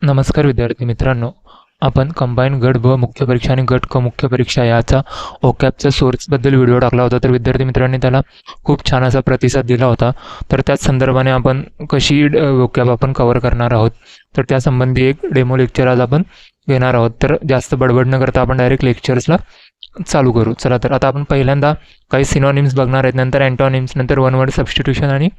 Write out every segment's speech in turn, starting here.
नमस्कार विद्यार्थी मित्रांनो, आपण कंबाईन गट ब मुख्य परीक्षा आणि गट क मुख्य परीक्षा याचा ओकॅपच्या सोर्सबद्दल व्हिडिओ टाकला होता. तर विद्यार्थी मित्रांनी त्याला खूप छान असा प्रतिसाद दिला होता. तर त्याच संदर्भाने आपण कशी ओकॅप आपण कव्हर करणार आहोत, तर त्यासंबंधी एक डेमो लेक्चर आज आपण घेणार आहोत. तर जास्त बडबड न करता आपण डायरेक्ट लेक्चर्सला चालू करू. चला, तर आता आपण पहिल्यांदा काही सिनॉनिम्स बघणार आहेत, नंतर अँटॉनिम्स, नंतर वन वर्ड सबस्टिट्यूशन आणि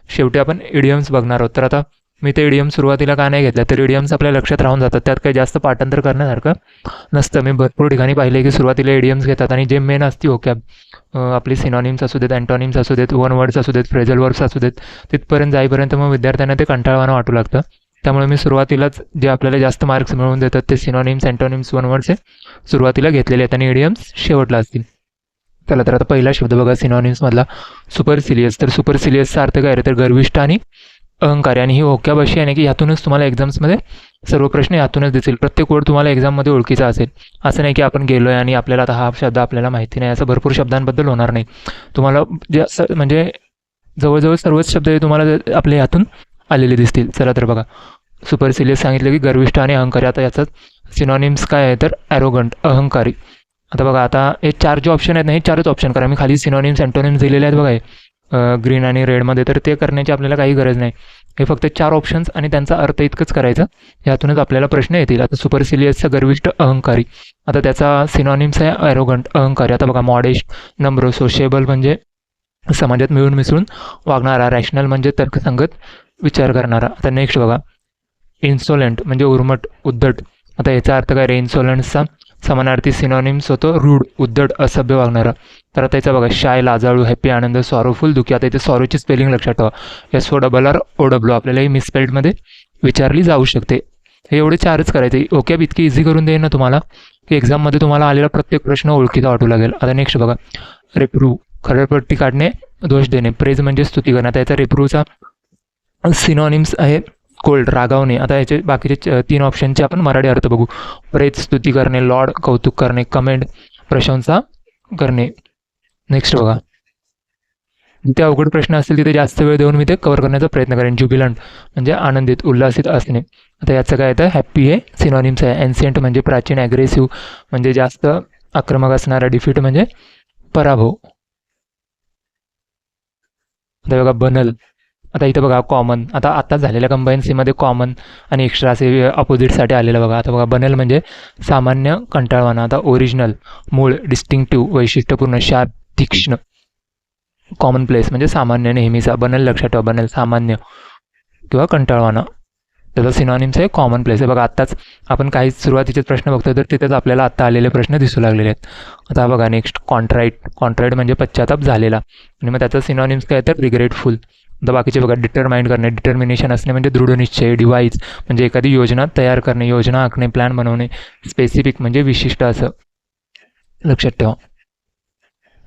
शेवटी आपण इडियम्स बघणार आहोत. तर आता मी ते इडियम सुरुवातीला का नाही घेतलं, तर इडियम्स आपल्या लक्षात राहून जातात, त्यात काही जास्त पाठांतर करण्यासारखं नसतं. मी भरपूर ठिकाणी पाहिले की सुरुवातीला इडियम्स घेतात आणि जे मेन असते ओकॅब आपली सिनॉनिम्स असू देत, अँटॉनिम्स असू देत, वन वर्ड्स असू देत, फ्रेजल वर्ब्स असू देत, तिथपर्यंत जाईपर्यंत मग विद्यार्थ्यांना ते कंटाळवाणं वाटू लागतं. त्यामुळे मी सुरुवातीलाच जे आपल्याला जास्त मार्क्स मिळवून देतात ते सिनॉनिम्स, अँटॉनिम्स, वन वर्ड्स हे सुरुवातीला घेतलेले आहेत आणि इडियम्स शेवटला असतील. चला, तर आता पहिला शब्द बघा सिनॉनिम्समधला सुपरसिलियस. तर सुपरसिलियसचा अर्थ काय रे, तर गर्विष्ठ आणि अहंकारी. आणि ही ओकॅब अशी आहे ना की ह्यातूनच तुम्हाला एक्झाम्समध्ये सर्व प्रश्न यातूनच दिसेल. प्रत्येक वर्ड तुम्हाला एक्झाममध्ये ओळखीचा असेल. असं नाही की आपण गेलो आहे आणि आपल्याला आता हा शब्द आपल्याला माहिती नाही, असं भरपूर शब्दांबद्दल होणार नाही. तुम्हाला जे म्हणजे जवळजवळ सर्वच शब्द हे तुम्हाला आपल्या यातून आलेले दिसतील. चला, तर बघा सुपरसिलियस सांगितलं की गर्विष्ठ आणि अहंकारी. आता याचं सिनॉनिम्स काय आहे, तर ॲरोगंट, अहंकारी. आता बघा, आता हे चार जे ऑप्शन आहेत ना, हे चारच ऑप्शन करा. मी खाली सिनॉनिम्स, अँटोनिम्स दिलेले आहेत बघा, हे ग्रीन आणि रेडमध्ये. तर ते करण्याची आपल्याला काही गरज नाही. हे फक्त चार ऑप्शन्स आणि त्यांचा अर्थ इतकंच करायचं, यातूनच आपल्याला प्रश्न येतील. आता सुपरसिलियसचा गर्विष्ठ, अहंकारी. आता त्याचा सिनॉनिम्स आहे ॲरोगंट, अहंकारी. आता बघा मॉडेस्ट, नम्र, सोशेबल म्हणजे समाजात मिळून मिसळून वागणारा, रॅशनल म्हणजे तर्कसंगत विचार करणारा. आता नेक्स्ट बघा इन्सोलंट म्हणजे उर्मट, उद्धट. आता याचा अर्थ काय रे, इन्सोलंटचा समानार्थी सिनॉनिम्स होतो रूड, उद्धट, असभ्य वागणारा. तर आता याचा बघा शाय, लाजाळू, हॅपी, आनंद, सॉरोफुल, दुःखी. आता इथे सॉरोची स्पेलिंग लक्षात ठेवा, SORROW. आपल्याला ही मिसस्पेल्डमध्ये विचारली जाऊ शकते. हे एवढे चारच करायचे. ओकॅब इतकी इझी करून देईन ना तुम्हाला की एक्झाममध्ये तुम्हाला आलेला प्रत्येक प्रश्न ओळखीचा वाटू लागेल. आता नेक्स्ट बघा रेप्रूव्ह, खरडपट्टी काढणे, दोष देणे. प्रेज म्हणजे स्तुती करणे. आता याचा रेप्रूव्हचा सिनॉनिम्स आहे कोल्ड, रागावणे. आता याचे बाकीचे तीन ऑप्शनचे आपण मराठी अर्थ बघू. प्रेज, स्तुती करणे, लॉर्ड, कौतुक करणे, कमेंड, प्रशंसा करणे. नेक्स्ट बघा, जिथे अवघड प्रश्न असतील तिथे जास्त वेळ देऊन मी ते कव्हर करण्याचा प्रयत्न करेन. ज्युबिलंट म्हणजे आनंदित, उल्हासित असणे. आता याचं काय येतं, हॅप्पी हे सिनॉनिम्स आहे. एन्सियंट म्हणजे प्राचीन, ॲग्रेसिव्ह म्हणजे जास्त आक्रमक असणारा, डिफीट म्हणजे पराभव. आता बघा बनल. आता इथं बघा कॉमन. आता झालेल्या कंबाईन सीमध्ये कॉमन आणि एक्स्ट्रा असे अपोजिटसाठी आलेलं बघा. आता बघा बनल म्हणजे सामान्य, कंटाळवाणा. आता ओरिजिनल, मूळ, डिस्टिंक्टिव्ह, वैशिष्ट्यपूर्ण, शार्प, तीक्ष्ण. कॉमन प्लेस म्हणजे सामान्य, नेहमीचा. बनल लक्षात ठेवा, बनल सामान्य किंवा कंटाळवाणा. त्याचा सिनॉनिम्स आहे कॉमन प्लेस. आहे बघा, आत्ताच आपण काही सुरुवातीचे प्रश्न बघतो तर तिथेच आपल्याला आत्ता आलेले प्रश्न दिसू लागलेले आहेत. आता बघा नेक्स्ट कॉन्ट्राईट. कॉन्ट्राईट म्हणजे पश्चाताप झालेला आणि मग त्याचा सिनॉनिम्स काय तर रिग्रेटफुल. आता बाकीचे बघा डिटरमाइंड करणे, डिटर्मिनेशन असणे म्हणजे दृढनिश्चय. डिवाइस म्हणजे एखादी योजना तयार करणे, योजना आखणे, प्लॅन बनवणे. स्पेसिफिक म्हणजे विशिष्ट, असं लक्षात ठेवा.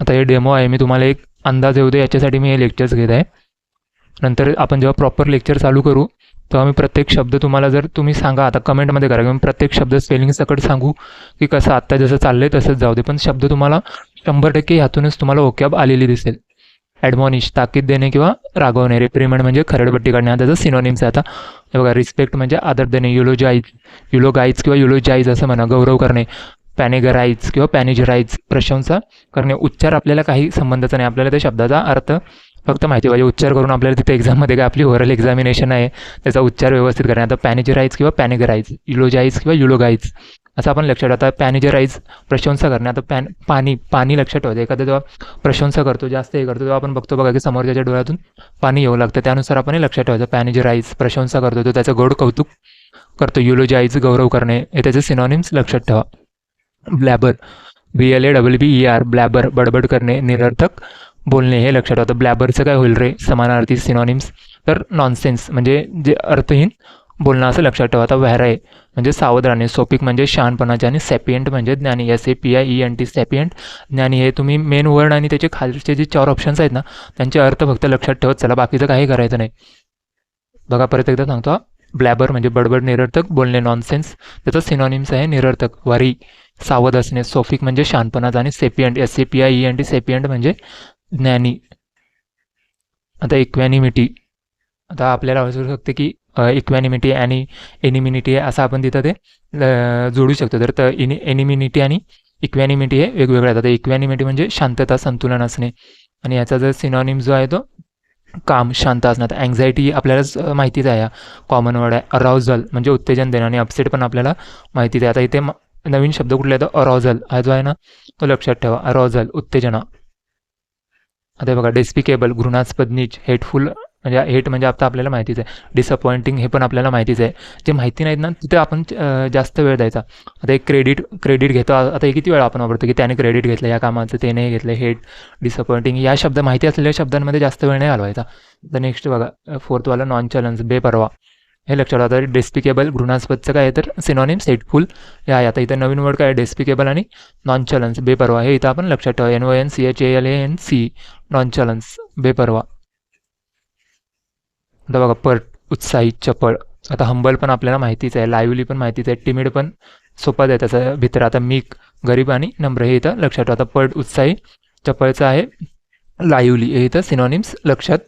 आता हे डेमो आहे, मी तुम्हाला एक अंदाज येऊ दे याच्यासाठी मी हे लेक्चर्स घेत आहे. नंतर आपण जेव्हा प्रॉपर लेक्चर चालू करू तेव्हा मी प्रत्येक शब्द तुम्हाला, जर तुम्ही सांगा आता कमेंटमध्ये करा की मी प्रत्येक शब्द स्पेलिंग सकट सांगू की कसं आत्ता जसं चाललं आहे तसंच जाऊ दे, पण शब्द तुम्हाला 100% ह्यातूनच तुम्हाला ओकॅब आलेली दिसेल. ॲडमॉनिश ताकीद देणे किंवा रागवणे. रिप्रिमेंट म्हणजे खरडपट्टी काढणे. हा त्याचा सिनॉनिम्स आहे. आता हे बघा रिस्पेक्ट म्हणजे आदर देणे. युलोगाईज किंवा युलोजाईज असं म्हणा, गौरव करणे. पॅनेगराईज किंवा पॅनेजराईज प्रशंसा करणे. उच्चार आपल्याला काही संबंधाचा नाही, आपल्याला त्या शब्दाचा अर्थ फक्त माहिती पाहिजे. उच्चार करून आपल्याला तिथे एक्झाममध्ये काय आपली ओरल एक्झामिनेशन आहे त्याचा उच्चार व्यवस्थित करणे. आता पॅनेजराईज किंवा पॅनेगराईज, युलोजाईज किंवा युलोगाईज असं आपण लक्षात ठेवता. पॅनेजराईज प्रशंसा करणे. आता पाणी लक्षात ठेवायचं. एखादा जेव्हा प्रशंसा करतो, जास्त हे करतो, तेव्हा आपण बघतो बघा की समोरच्या डोळ्यातून पाणी येऊ लागतं. त्यानुसार आपण हे लक्षात ठेवायचं. पॅनेजराईज प्रशंसा करतो, तो त्याचं गोड कौतुक करतो. युलोजाईज गौरव करणे. हे त्याचे सिनॉनिम्स लक्षात ठेवा. ब्लॅबर, BLABBER, ब्लॅबर बडबड करणे, निरर्थक बोलणे. हे लक्षात ठेवतं. ब्लॅबरचं काय होईल रे, समानार्थी सिनॉनिम्स तर नॉनसेन्स म्हणजे जे अर्थहीन बोलणं, असं लक्षात ठेवा. आता व्हॅराय म्हणजे सावध राहणे. सोपिक म्हणजे शहाणपणाचे आणि सॅपियंट म्हणजे ज्ञानी. SAPIENT सॅपियंट ज्ञानी. हे तुम्ही मेन वर्ड आणि त्याचे खालचे जे चार ऑप्शन्स आहेत ना त्यांचे अर्थ फक्त लक्षात ठेवत चला, बाकीचं काही करायचं नाही. बघा परत एकदा सांगतो, ब्लॅबर म्हणजे बडबड, निरर्थक बोलणे, नॉनसेन्स त्याचा सिनॉनिम्स आहे निरर्थक. वरी सावध असणे. सोफिक म्हणजे शहाणपणाचा आणि सेपियंट SAPIENT सेपियंट म्हणजे ज्ञानी. आता इक्वॅनिमिटी. आता आपल्याला असू शकते की इक्वॅनिमिटी आणि एनिमिनिटी आहे असं आपण तिथं ते जोडू शकतो. तर एनिमिनिटी आणि इक्वॅनिमिटी हे वेगवेगळ्या आहेत. आता इक्वॅनिमिटी म्हणजे शांतता, संतुलन असणे, आणि याचा जर सिनॉनिम जो आहे तो काम, शांत असणं. तर अँझायटी आपल्यालाच माहितीच आहे, कॉमन वर्ड आहे. अराउझल म्हणजे उत्तेजन देणं, आणि अपसेट पण आपल्याला माहितीच आहे. आता इथे नवीन शब्द कुठला येतो, अराउझल हा जो आहे ना तो लक्षात ठेवा. अराउझल उत्तेजना. आता हे बघा, डेस्पिकेबल घृणास्पद, नीच, हेटफुल म्हणजे हेट म्हणजे आता आपल्याला माहितीच आहे. डिसअपॉइंटिंग हे पण आपल्याला माहितीच आहे. जे माहिती नाहीत ना तिथे आपण जास्त वेळ द्यायचा. आता एक क्रेडिट घेतो. आता हे किती वेळा आपण वापरतो की त्याने क्रेडिट घेतलं या कामाचं, ते नाही घेतलं. हेट, डिसअपॉइंटिंग या शब्द माहिती असलेल्या शब्दांमध्ये जास्त वेळ नाही घालवायचा. तर नेक्स्ट बघा, फोर्थवाला नॉनचॅलन्स, बेपरवा. हे लक्षात आता डेस्पिकेबल घृणास्पदचं काय आहे तर सिनॉनिम्स हेटफुल हे आहे. आता इथं नवीन वर्ड काय आहे, डेस्पिकेबल आणि नॉनचॅलन्स, बेपरवा. हे इथं आपण लक्षात ठेवा. NONCHALANC, नॉनचॅलन्स, बेपरवा. आता बघा, पर्ट उत्साही, चपळ. आता हंबल पण आपल्याला माहितीच आहे, लाईव्हली पण माहितीच आहे, टिमिड पण सोपाच आहे त्याचा भितर. आता मीक, गरीब आणि नम्र हे इथं लक्षात ठेवा. आता पर्ट उत्साही, चपळचं आहे, लाईव्हली हे इथं सिनॉनिम्स लक्षात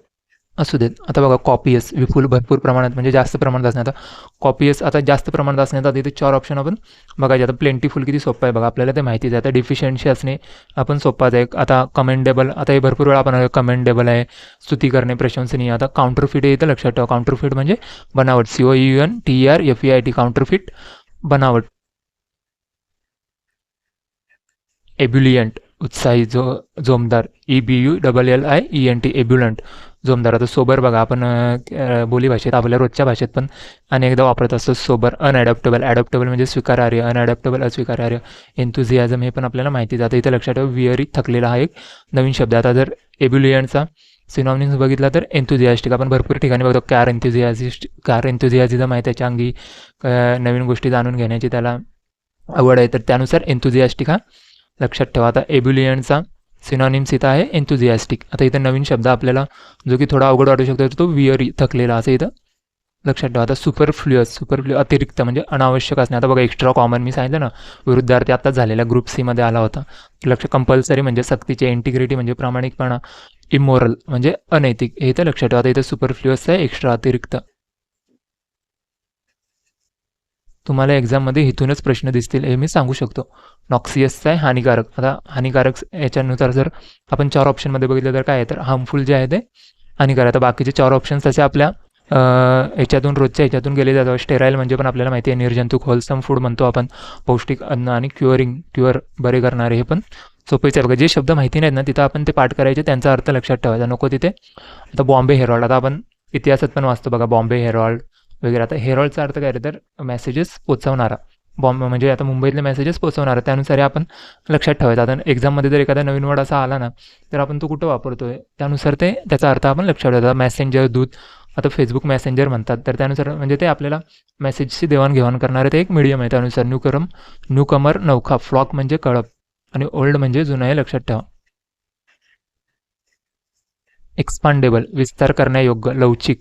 असू देत. आता बघा, कॉपियस विपुल, भरपूर प्रमाणात म्हणजे जास्त प्रमाणात असणे. आता कॉपियस आता जास्त प्रमाणात असणे. आता इथे 4 ऑप्शन आपण बघायचे. आता प्लेंटीफुल किती सोपं आहे बघा, आपल्याला ते माहितीच आहे. आता डिफिशियन्सी असणे आपण सोपाच आहे. आता कमेंडेबल, आता हे भरपूर वेळा आपण कमेंडेबल आहे, स्तुती करणे, प्रशंसनीय. आता काउंटरफिट हे इथं लक्षात ठेवा. काउंटरफिट म्हणजे बनावट, COUNTERFEIT, काउंटरफिट बनावट. एब्युलियंट उत्साही, जोमदार, EBULLIENT, एब्युलंट, जोमदार. आता सोबर बघा, आपण बोली भाषेत आपल्या रोजच्या भाषेत पण अनेकदा वापरत असतो सोबर. अनअडॅप्टेबल, ॲडॅप्टेबल म्हणजे स्वीकारार्ह, अनअडॅप्टेबल अस्वीकारार्ह. एन्थुझियाझम हे पण आपल्याला माहिती जातं. इथं लक्षात ठेवा, विअरी थकलेला हा एक नवीन शब्द. आता जर एब्युलियंटचा सिनॉनिम्स बघितला तर एन्थुझियास्टिक. आपण भरपूर ठिकाणी बघतो कार एन्थुझियाझिझम आहे त्याच्या अंगी, नवीन गोष्टी जाणून घेण्याची त्याला आवड आहे, तर त्यानुसार एन्थुझियास्टिक हा लक्षात ठेवा. आता एब्युलियंटचा सिनॉनिम्स इथं आहे एन्थुझियास्टिक. आता इथं नवीन शब्द आपल्याला जो की थोडा अवघड वाटू शकतो तो विअरी, थकलेला, असं इथं लक्षात ठेवा. आता सुपरफ्ल्युअस, अतिरिक्त म्हणजे अनावश्यक असणे. आता बघा, एक्स्ट्रा कॉमन मी सांगितलं ना, विरुद्धार्थी आत्ताच झालेल्या ग्रुप सी मध्ये आला होता. लक्ष, कंपल्सरी म्हणजे सक्तीचे, इंटिग्रिटी म्हणजे प्रामाणिकपणा, इमोरल म्हणजे अनैतिक, हे इथं लक्षात ठेवा. आता इथं सुपरफ्ल्युअस आहे, एक्स्ट्रा, अतिरिक्त. तुम्हाला एक्झाममध्ये इथूनच प्रश्न दिसतील हे मी सांगू शकतो. नॉक्सियसचा आहे हानिकारक. आता हानिकारक याच्यानुसार जर आपण 4 ऑप्शनमध्ये बघितलं तर काय आहे तर हार्मफुल जे आहे ते हानिकारक. आता बाकीचे 4 ऑप्शन्स असे आपल्या याच्यातून, रोजच्या ह्याच्यातून गेले जातात. स्टेराईल म्हणजे पण आपल्याला माहिती आहे निर्जंतुक, होलसम फूड म्हणतो आपण, पौष्टिक अन्न, आणि क्युअर बरे करणारे, हे पण सोपेच आहे बघा. जे शब्द माहिती नाहीत ना तिथं आपण ते पाठ करायचे, त्यांचा अर्थ लक्षात ठेवायचा, नको तिथे. आता बॉम्बे हेरॉल्ड, आता आपण इतिहासात पण वाचतो बघा, बॉम्बे हेरॉल्ड वगैरे. आता हेरॉल्डचा अर्थ काय रे तर मेसेजेस पोचवणारा, बॉम्बे म्हणजे आता मुंबईतले मेसेजेस पोचवणारा, त्यानुसार हे आपण लक्षात ठेवायचं. आता एक्झाममध्ये जर एखादा नवीन वर्ड असा आला ना तर आपण तो कुठं वापरतोय त्यानुसार ते त्याचा अर्थ आपण लक्षात ठेवायचा. मेसेंजर, दूत, आता फेसबुक मेसेंजर म्हणतात, तर त्यानुसार म्हणजे ते आपल्याला मेसेजची देवाणघेवाण करणारे ते एक मीडियम आहे. त्यानुसार न्यूकमर, नौखा, फ्लॉक म्हणजे कळप, आणि ओल्ड म्हणजे जुनं, हे लक्षात ठेवा. एक्सपांडेबल विस्तार करण्यायोग्य, लवचिक.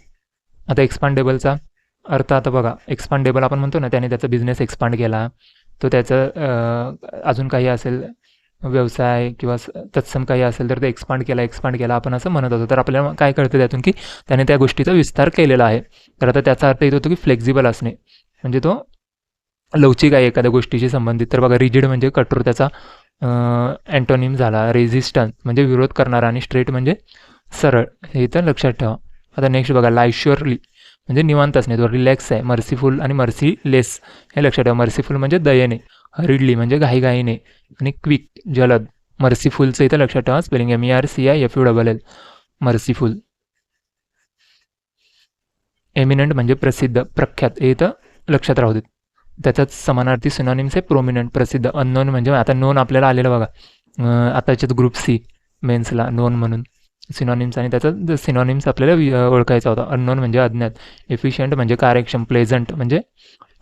आता एक्सपांडेबलचा अर्थ आता बघा, एक्सपांडेबल आपण म्हणतो ना, त्याने त्याचा बिझनेस एक्सपांड केला, तो त्याचं अजून काही असेल व्यवसाय किंवा तत्सम काही असेल तर ते एक्सपांड केला आपण असं म्हणत होतो. तर आपल्याला काय कळतं त्यातून की त्याने त्या गोष्टीचा विस्तार केलेला आहे. तर आता त्याचा अर्थ येत होतो की फ्लेक्झिबल असणे म्हणजे तो लवचिक आहे एखाद्या गोष्टीशी संबंधित. तर बघा, रिजिड म्हणजे कठोर, त्याचा अँटोनिम झाला. रेझिस्टन्स म्हणजे विरोध करणारा, आणि स्ट्रेट म्हणजे सरळ, हे इथं लक्षात ठेवा. आता नेक्स्ट बघा, लायश्युअरली म्हणजे निवांत असणे, तो रिलॅक्स आहे. मर्सीफुल आणि मर्सीलेस हे लक्षात ठेवा. मर्सीफुल म्हणजे दयेने, हरिडली म्हणजे घाईघाईने, आणि क्विक जलद. मर्सीफुलचं इथं लक्षात ठेवा स्पेलिंग MERCIFULL, मर्सीफुल. एमिनंट म्हणजे प्रसिद्ध, प्रख्यात, हे इथं लक्षात राहू देत. त्याच्याच समानार्थी सिनॉनिम्स आहे प्रोमिनंट, प्रसिद्ध. अननोन म्हणजे आता नोन आपल्याला आलेलं बघा आताच्याच ग्रुप सी मेन्सला नोन म्हणून सिनॉनिम्स, आणि त्याचा सिनॉनिम्स आपल्याला ओळखायचा होता. अननोन म्हणजे अज्ञात. एफिशियंट म्हणजे कार्यक्षम. प्लेझंट म्हणजे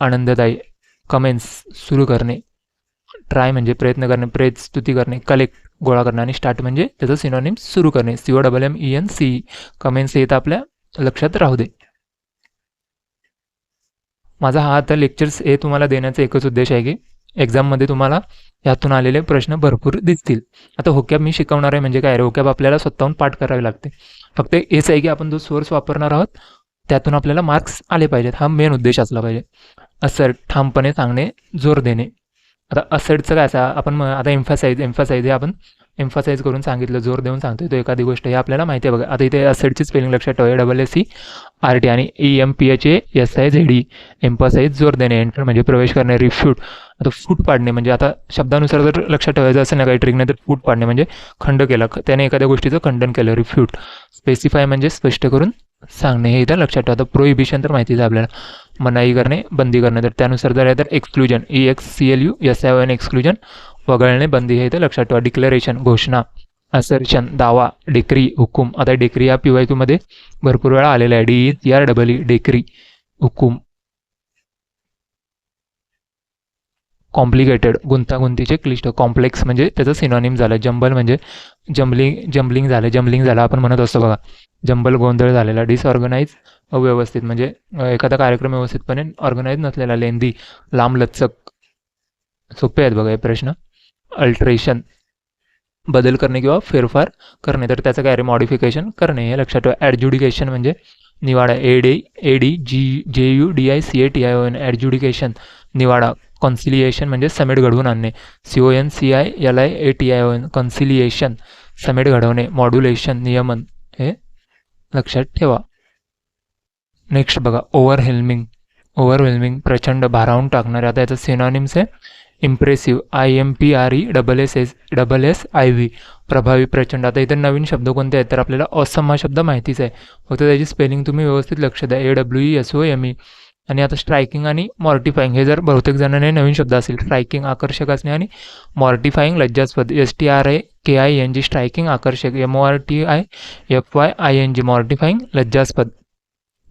आनंददायी. कमेन्स सुरू करणे. ट्राय म्हणजे प्रयत्न करणे, प्रेज स्तुती करणे. कलेक्ट गोळा करणे, आणि स्टार्ट म्हणजे त्याचं सिनॉनिम्स सुरू करणे. COMMENC, कमेन्स हे तर आपल्या लक्षात राहू दे. माझा हा आता लेक्चर्स हे तुम्हाला देण्याचा एकच उद्देश आहे की एक्झाममध्ये तुम्हाला यातून आलेले प्रश्न भरपूर दिसतील. आता होकॅब मी शिकवणार आहे म्हणजे काय रे, होकॅब आपल्याला स्वतःहून पाठ करावे लागते. फक्त हेच आहे की आपण जो सोर्स वापरणार आहोत त्यातून आपल्याला मार्क्स आले पाहिजेत, हा मेन उद्देश असला पाहिजे. असर्ट ठामपणे सांगणे, जोर देणे. आता असर्टचं काय असं आपण आता एम्फासाइज हे आपण एम्फासाइज करून सांगितलं, जोर देऊन सांगतोय तो एखादी गोष्ट, हे आपल्याला माहिती आहे बघा. आता इथे असर्टची स्पेलिंग लक्षात ठेवा, SSERT आणि EMPHASIZD. एम्फासाइज जोर देणे, एंटर म्हणजे प्रवेश करणे, रिफ्यूट आता फूट पाडणे म्हणजे आता शब्दानुसार जर लक्षात ठेवायचं असेल ना काही ट्रिक नाही तर फूट पाडणे म्हणजे खंड केला, त्याने एखाद्या गोष्टीचं खंडन केलं, रिफ्यूट. स्पेसिफाय म्हणजे स्पष्ट करून सांगणे, हे इथं लक्षात ठेवा. प्रोहिबिशन तर माहितीच आहे आपल्याला, मनाई करणे, बंदी करणे, तर त्यानुसार जर आहे तर एक्सक्लुजन, EXCLUSION एक्सक्लुजन, वगळणे, बंदी, हे इथं लक्षात ठेवा. डिक्लरेशन घोषणा, असर्शन दावा, डेक्री हुकूम. आता डेक्री या PYQ मध्ये भरपूर वेळा आलेला आहे, DECREE डेक्री हुकूम. कॉम्प्लिकेटेड गुंतागुंतीचे, क्लिष्ट. कॉम्प्लेक्स म्हणजे त्याचं सिनॉनिम झालं. जंबल म्हणजे जम्बलिंग झालं आपण म्हणत असतो बघा, जंबल गोंधळ झालेला. डिसऑर्गनाइज अव्यवस्थित म्हणजे एखादा कार्यक्रम व्यवस्थितपणे ऑर्गनाइज नसलेला. लेंदी लांबलचक. सोपे आहेत बघा हे प्रश्न. अल्ट्रेशन बदल करणे किंवा फेरफार करणे, तर त्याचं काय रे मॉडिफिकेशन करणे, हे लक्षात ठेवा. ॲडज्युडिकेशन म्हणजे निवाडा, ADJUDICATION ॲडज्युडिकेशन निवाडा. कॉन्सिलिएशन म्हणजे समेट घडवून आणणे, CONCILIATION कॉन्सिलिएशन समेट घडवणे. मॉड्युलेशन नियमन, हे लक्षात ठेवा. नेक्स्ट बघा, ओव्हरवेल्मिंग प्रचंड, भारावून टाकणारे. आता याचं सिनॉनिम्स आहे इम्प्रेसिव्ह, IMPRESSIV प्रभावी, प्रचंड. आता इथे नवीन शब्द कोणते आहेत तर आपल्याला ऑसम हा शब्द माहितीच आहे, फक्त त्याची स्पेलिंग तुम्ही व्यवस्थित लक्ष द्या, AWESOME. आणि आता स्ट्रायकिंग आणि मॉर्टिफाईंग, हे जर बहुतेक जणांनी नवीन शब्द असेल, स्ट्रायकिंग आकर्षक असणे आणि मॉर्टिफाईंग लज्जास्पद, STRIKING स्ट्रायकिंग आकर्षक, MORTIFYING मॉर्टिफाईंग लज्जास्पद.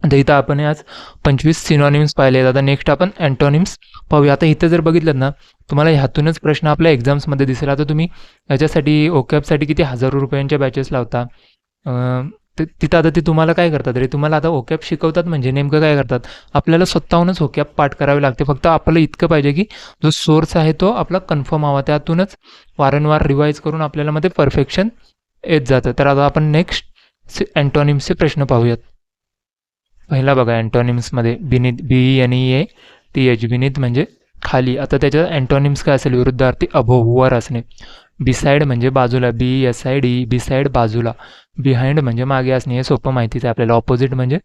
आता इथं आपण आज 25 सिनॉनिम्स पाहिले आहेत. आता नेक्स्ट आपण अँटोनिम्स पाहूया. आता इथं जर बघितलं ना तुम्हाला ह्यातूनच प्रश्न आपल्या एक्झाम्समध्ये दिसेल. आता तुम्ही याच्यासाठी ओकॅबसाठी किती हजारो रुपयांच्या बॅचेस लावता, तिथं आता ते तुम्हाला काय करतात रे, तुम्हाला आता ओकॅब शिकवतात म्हणजे नेमकं काय करतात, आपल्याला स्वतःहूनच ओकॅब पाठ करावे लागते. फक्त आपलं इतकं पाहिजे की जो सोर्स आहे तो आपला कन्फर्म हवा, त्यातूनच वारंवार रिवाईज करून आपल्याला मध्ये परफेक्शन येत जातं. तर आता आपण नेक्स्ट अँटोनिम्सचे प्रश्न पाहूयात. पहिला बघा अँटोनिम्समध्ये बिनीत, BENEATH बिनीत म्हणजे खाली. आता त्याच्यात अँटोनिम्स काय असेल, विरुद्धार्थी, अभोव वर असणे. बिसाईड म्हणजे बाजूला, BSID बिसाईड बाजूला. बिहाइंड म्हणजे मागे असणे, हे सोपं माहितीच आहे आपल्याला. ऑपोजिट म्हणजे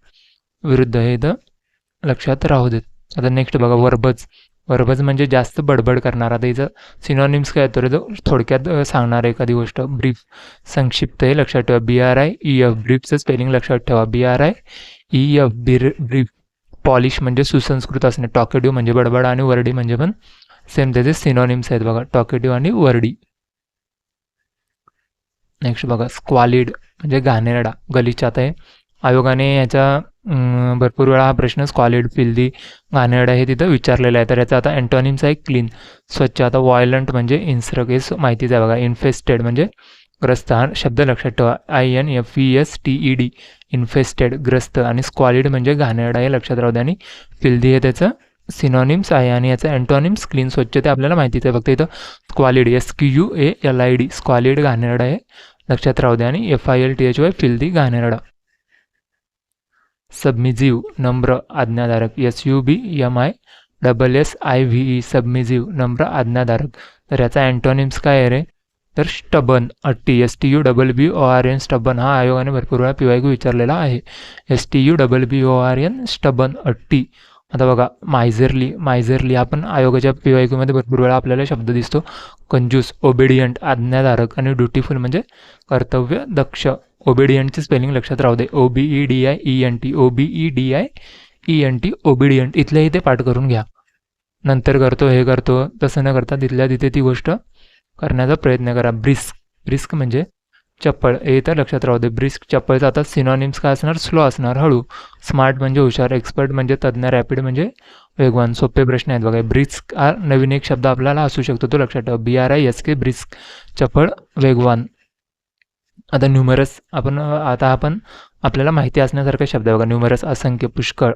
विरुद्ध, हे इथं लक्षात राहू देत. आता नेक्स्ट बघा वर्बज म्हणजे जास्त बडबड करणारा. आता इथं सिनॉनिम्स काय तर थोडक्यात सांगणार एखादी गोष्ट. ब्रीफ संक्षिप्त, हे लक्षात ठेवा. BRIEF ब्रीफचं स्पेलिंग लक्षात ठेवा, BRIEF ब्रीफ. पॉलिश म्हणजे सुसंस्कृत असणे. टॉकेटिव्ह म्हणजे बडबड आणि वर्डी म्हणजे पण सेम त्याचे सिनॉनिम्स आहेत बघा, टॉकेटिव्ह आणि वर्डी. नेक्स्ट बघा स्क्वालिड म्हणजे घाणेरडा, गलिचात आहे. आयोगाने याचा भरपूर वेळा हा प्रश्न स्क्वालिड, फिल्दी, घाणेरडा हे तिथं विचारलेला आहे. तर याचा आता अँटोनिम्स आहे क्लीन, स्वच्छ. आता व्हायलंट म्हणजे इन्सरक, हे माहितीच आहे बघा. इन्फेस्टेड म्हणजे ग्रस्त, हा शब्द लक्षात ठेवा, INFESTED इन्फेस्टेड, ग्रस्त. आणि स्क्वालिड म्हणजे घाणेरडा, हे लक्षात राहू द्या. आणि फिल्दी हे त्याचं सिनॉनिम्स आहे आणि याचं अँटोनिम्स क्लीन, स्वच्छ, ते आपल्याला माहितीच आहे. फक्त इथं स्क्वालिड, SQUALID स्क्वालिड घाणेरडा, हे लक्षात राहू द्या. आणि FILTHY फिल्दी घाणेरडा. सबमिझिव्ह नम्र, आज्ञाधारक, SUBMISSIVE सबमिझिव्ह, नम्र, आज्ञाधारक. तर याचा अँटोनिम्स काय आहे रे, तर स्टबन, अट्टी, STUBBORN स्टबन. हा आयोगाने भरपूर वेळा PYQ विचारलेला आहे, STUBBORN स्टबन, अट्टी. आता बघा मायझरली आपण आयोगाच्या PYQ मध्ये भरपूर वेळा आपल्याला शब्द दिसतो. कंजूस, ओबेडियंट, आज्ञाधारक. आणि ड्युटीफुल म्हणजे कर्तव्य दक्ष. ओबेडियंटची स्पेलिंग लक्षात राहू दे, OBEDIENT ओबेडियंट. इथल्या इथे पाठ करून घ्या, नंतर करतो हे करतो तसं न करता तिथल्या तिथे ती गोष्ट करण्याचा प्रयत्न करा. ब्रिस्क म्हणजे चप्पळ, हे तर लक्षात राहू दे. ब्रिस्क चप्पळचा आता सिनॉनिम्स काय असणार, स्लो असणार, हळू. स्मार्ट म्हणजे हुशार, एक्सपर्ट म्हणजे तज्ञ, रॅपिड म्हणजे वेगवान. सोपे प्रश्न आहेत बघा. ब्रिस्क हा नवीन एक शब्द आपल्याला असू शकतो, तो लक्षात ठेवा, BRISK ब्रिस्क, चपळ, वेगवान. आता न्यूमरस, आपण आपल्याला माहिती असण्यासारखा शब्द आहे बघा, न्यूमरस, असंख्य, पुष्कळ.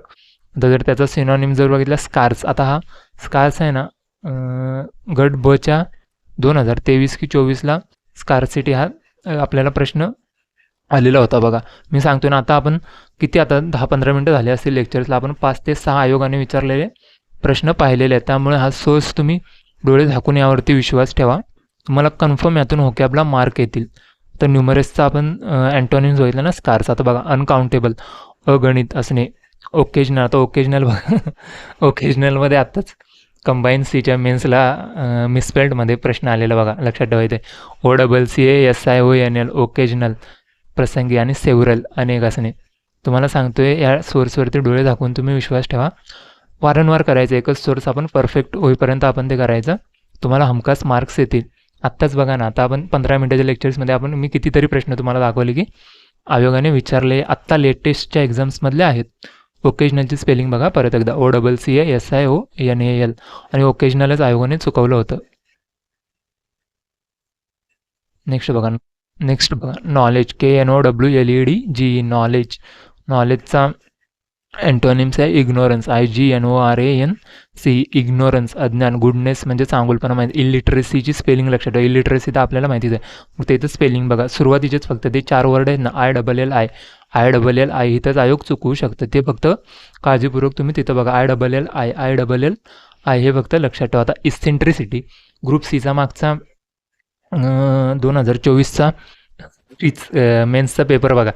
आता जर त्याचा सिनॉनिम जर बघितला, स्कार्स. आता हा स्कार्स आहे ना, गट ब च्या 2023 की 24ला स्कार्सिटी हा आपल्याला प्रश्न आलेला होता बघा. मी सांगतो ना, आता आपण किती आता 10-15 मिनटं झाले असतील लेक्चर्सला, आपण 5 ते 6 आयोगाने विचारलेले प्रश्न पाहिलेले आहेत. त्यामुळे हा सोर्स तुम्ही डोळे झाकून यावरती विश्वास ठेवा. तुम्हाला कन्फर्म यातून होकॅबला मार्क येतील. तर न्यूमरसचा आपण अँटोनिम्स बघितलं ना, स्कार्स. आता बघा, अनकाउंटेबल, अगणित असणे, ओकेजनल. आता ओकेजनल बघा ओकेजनलमध्ये आत्ताच कंबाईन सीच्या मेन्सला मिसस्पेल्डमध्ये प्रश्न आलेला बघा, लक्षात ठेवायचे. OCCASIONL, ओकेजनल, प्रसंगी, आणि सेव्हरल, अनेक असणे. तुम्हाला सांगतोय, या सोर्सवरती डोळे झाकून तुम्ही विश्वास ठेवा. वारंवार करायचं, एकच सोर्स आपण परफेक्ट होईपर्यंत आपण ते करायचं. तुम्हाला हमखास मार्क्स येतील. आत्ताच बघा ना, आता आपण 15 मिनिटाच्या लेक्चर्समध्ये मी कितीतरी प्रश्न तुम्हाला दाखवले की आयोगाने विचारले, आत्ता लेटेस्टच्या एक्झाम्समधले आहेत. ओकेजनलची स्पेलिंग बघा परत एकदा, OCCASIONAL, आणि ओकेजनलच आयोगाने चुकवलं होतं. नेक्स्ट बघा, नॉलेज, KNOWLEDGE, नॉलेज. नॉलेजचा अँटोनिम्स आहे इग्नोरन्स, IGNORANC, इग्नोरन्स, अज्ञान. गुडनेस म्हणजे चांगुलपणा. माहिती. इलिटरेसीची स्पेलिंग लक्षात ठेवा. इलिटरेसी तर आपल्याला माहितीच आहे, मग त्याचं स्पेलिंग बघा. सुरुवातीचेच फक्त ते 4 वर्ड आहेत ना, ILLI इथंच आयोग चुकवू शकतं. ते फक्त काळजीपूर्वक तुम्ही तिथं बघा, ILLI हे फक्त लक्षात ठेवा. आता इसेंट्रिसिटी, ग्रुप सीचा मागचा 2024चा मेन्सचा पेपर बघा.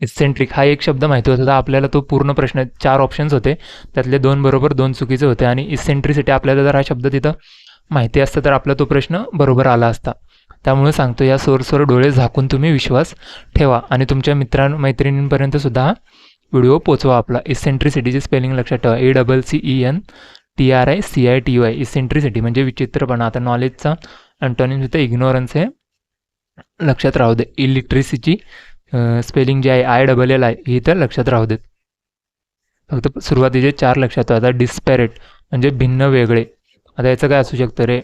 इसेंट्रिक हा एक शब्द माहिती होता, तर आपल्याला तो पूर्ण प्रश्न, 4 ऑप्शन्स होते, त्यातले 2 बरोबर 2 चुकीचे होते. आणि इसेंट्रिसिटी आपल्याला जर हा शब्द तिथं माहिती असतं तर आपला तो प्रश्न बरोबर आला असता. त्यामुळे सांगतो, या सोर्सवर डोळे झाकून तुम्ही विश्वास ठेवा आणि तुमच्या मैत्रिणींपर्यंत सुद्धा हा व्हिडिओ पोचवा आपला. इसेंट्रिसिटीची स्पेलिंग लक्षात ठेवा, ECENTRICITY, इसेंट्रिसिटी म्हणजे विचित्रपणा. आता नॉलेजचा अँटोनिम तिथं इग्नोरन्स हे लक्षात राहू दे. इलिटरेसीची स्पेलिंग जी आहे ILLI ही तर लक्षात राहू देत. फक्त सुरुवातीचे 4 लक्षात ठेवा. आता डिस्पॅरेट म्हणजे भिन्न, वेगळे. आता याचं काय असू शकतं रे,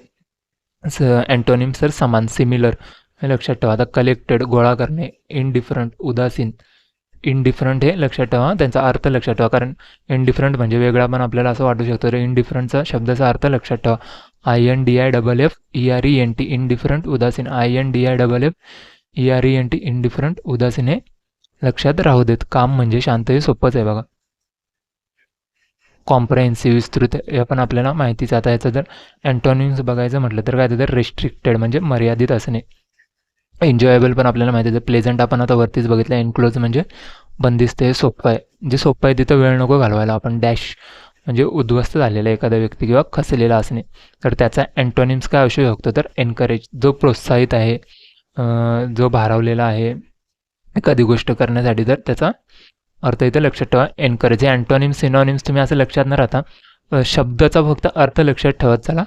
अँटोनिम सर समान, सिमिलर, हे लक्षात ठेवा. आता कलेक्टेड, गोळा करणे. इनडिफरंट, उदासीन. इनडिफरंट हे लक्षात ठेवा, त्यांचा अर्थ लक्षात ठेवा, कारण इनडिफरंट म्हणजे वेगळा पण आपल्याला असं वाटू शकतो रे. इनडिफरंटचा शब्दाचा अर्थ लक्षात ठेवा, INDIFFERENT, इनडिफरंट, उदासीन. INDIFFERENT, इनडिफरंट, उदासीन हे लक्षात राहू देत. काम म्हणजे शांत, हे सोपंच आहे बघा. कॉम्प्रेहेन्सिव्ह, विस्तृत, हे पण आपल्याला माहितीच. आता याचं जर अँटोनिम्स बघायचं म्हटलं तर काय, तर रेस्ट्रिक्टेड म्हणजे मर्यादित असणे. एन्जॉयबल पण आपल्याला माहिती आहे. प्लेझंट आपण आता वरतीच बघितलं. एनक्लोज म्हणजे बंदिस्त, हे सोपं आहे. जे सोपं आहे तिथं वेळ नको घालवायला आपण. डॅश म्हणजे उद्ध्वस्त झालेला एखादा व्यक्ती किंवा खचलेला असणे. तर त्याचा अँटोनिम्स काय असू शकतो, तर एनकरेज, जो प्रोत्साहित आहे, जो भारावलेला आहे एखादी गोष्ट करण्यासाठी, तर त्याचा अर्थ इथं लक्षात ठेवा, एनकरेज. हे अँटोनिम्स, सिनॉनिम्स तुम्ही असं लक्षात न राहता शब्दाचा फक्त अर्थ लक्षात ठेवत चला,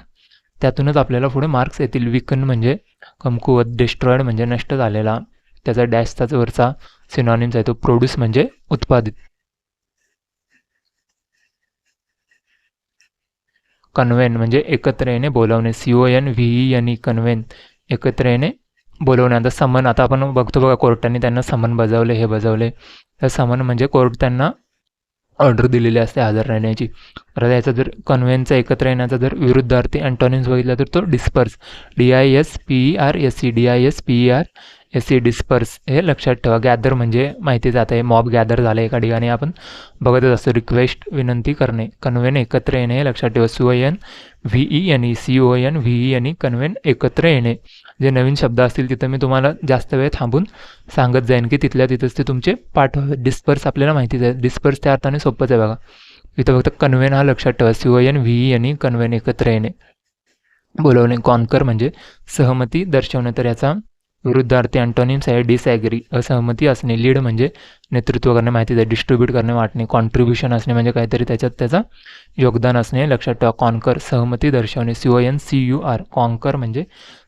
त्यातूनच आपल्याला पुढे मार्क्स येतील. विकन म्हणजे कमकुवत, डिस्ट्रॉयड म्हणजे नष्ट झालेला, त्याचा डॅशचाच वरचा सिनॉनिम्स आहे तो. प्रोड्यूस म्हणजे उत्पादित. कन्व्हेन म्हणजे एकत्र येणे, बोलावणे. CONVENE, कन्व्हेन, एकत्र येणे, बोलवणे. आता समन, आता आपण बघतो बघा, कोर्टाने त्यांना समन बजावले, हे बजावले. तर समन म्हणजे कोर्ट त्यांना ऑर्डर दिलेली असते हजर राहण्याची. तर याचा जर कन्व्हेनचा, एकत्र येण्याचा जर विरुद्धार्थी अँटोनिम्स बघितला तर तो डिस्पर्स, DISPERSE, डिस्पर्स, हे लक्षात ठेवा. गॅदर म्हणजे माहिती जात आहे, मॉब गॅदर झालं एका ठिकाणी, आपण बघतच असतो. रिक्वेस्ट, विनंती करणे. कन्व्हेन, एकत्र येणे, हे लक्षात ठेवा. CONVENE, कन्व्हेन, एकत्र येणे. जे नवीन शब्द असतील तिथं मी तुम्हाला जास्त वेळ थांबून सांगत जाईन की तिथल्या तिथंच ते तुमचे पाठ व्हावे. डिस्पर्स आपल्याला माहितीच आहे, डिस्पर्स त्या अर्थाने सोपंच आहे बघा. इथं फक्त कन्व्हेन हा लक्षात ठेवा. CONVENE, कन्व्हेन, एकत्र येणे, बोलवणे. कॉन्कर म्हणजे सहमती दर्शवणे, तर याचा विरुद्धार्थी अँटोनिम्स आहे डिसॲग्री, असहमती असणे. लीड म्हणजे नेतृत्व करणे, माहितीच आहे. डिस्ट्रीब्यूट करणे, वाटणे. कॉन्ट्रीब्युशन असणे म्हणजे काहीतरी त्याच्यात त्याचा योगदान असणे, लक्षात ठेवा. कॉन्कर, सहमती दर्शवणे. CONCUR, कॉन्कर म्हणजे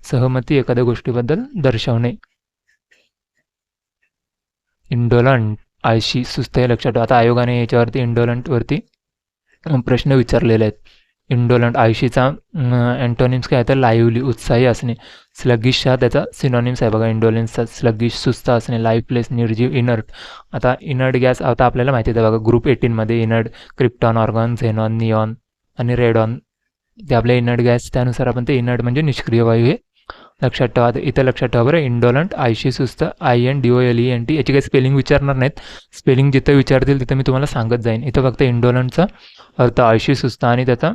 सहमती एखाद्या गोष्टीबद्दल दर्शवणे. इंडोलंट, आळशी, सुस्त, हे लक्षात ठेवा. आता आयोगाने याच्यावरती इंडोलंटवरती प्रश्न विचारलेले आहेत. इंडोलंट, आळशीचा अँटोनिम्स काय आहे, तर लाईव्हली, उत्साही असणे. स्लगिश हा त्याचा सिनॉनिम्स आहे बघा इंडोलेन्सचा. स्लगिश, सुस्त असणे. लाईफलेस, निर्जीव. इनर्ट, आता इनर्ट गॅस आता आपल्याला माहिती आहे बघा, ग्रुप 18मध्ये inert, krypton, argon, xenon, neon आणि रेडॉन, ते आपले इनर्ट गॅस. त्यानुसार आपण ते इनर्ट म्हणजे निष्क्रिय वायू हे लक्षात ठेवा. इथं लक्षात ठेवा बरं, इंडोलंट, आळशी, सुस्त, INDOLENT. याची काही स्पेलिंग विचारणार नाहीत. स्पेलिंग जिथं विचारतील तिथं मी तुम्हाला सांगत जाईन. इथं फक्त इंडोलंटचा अर्थ आळशी, सुस्त आणि त्याचा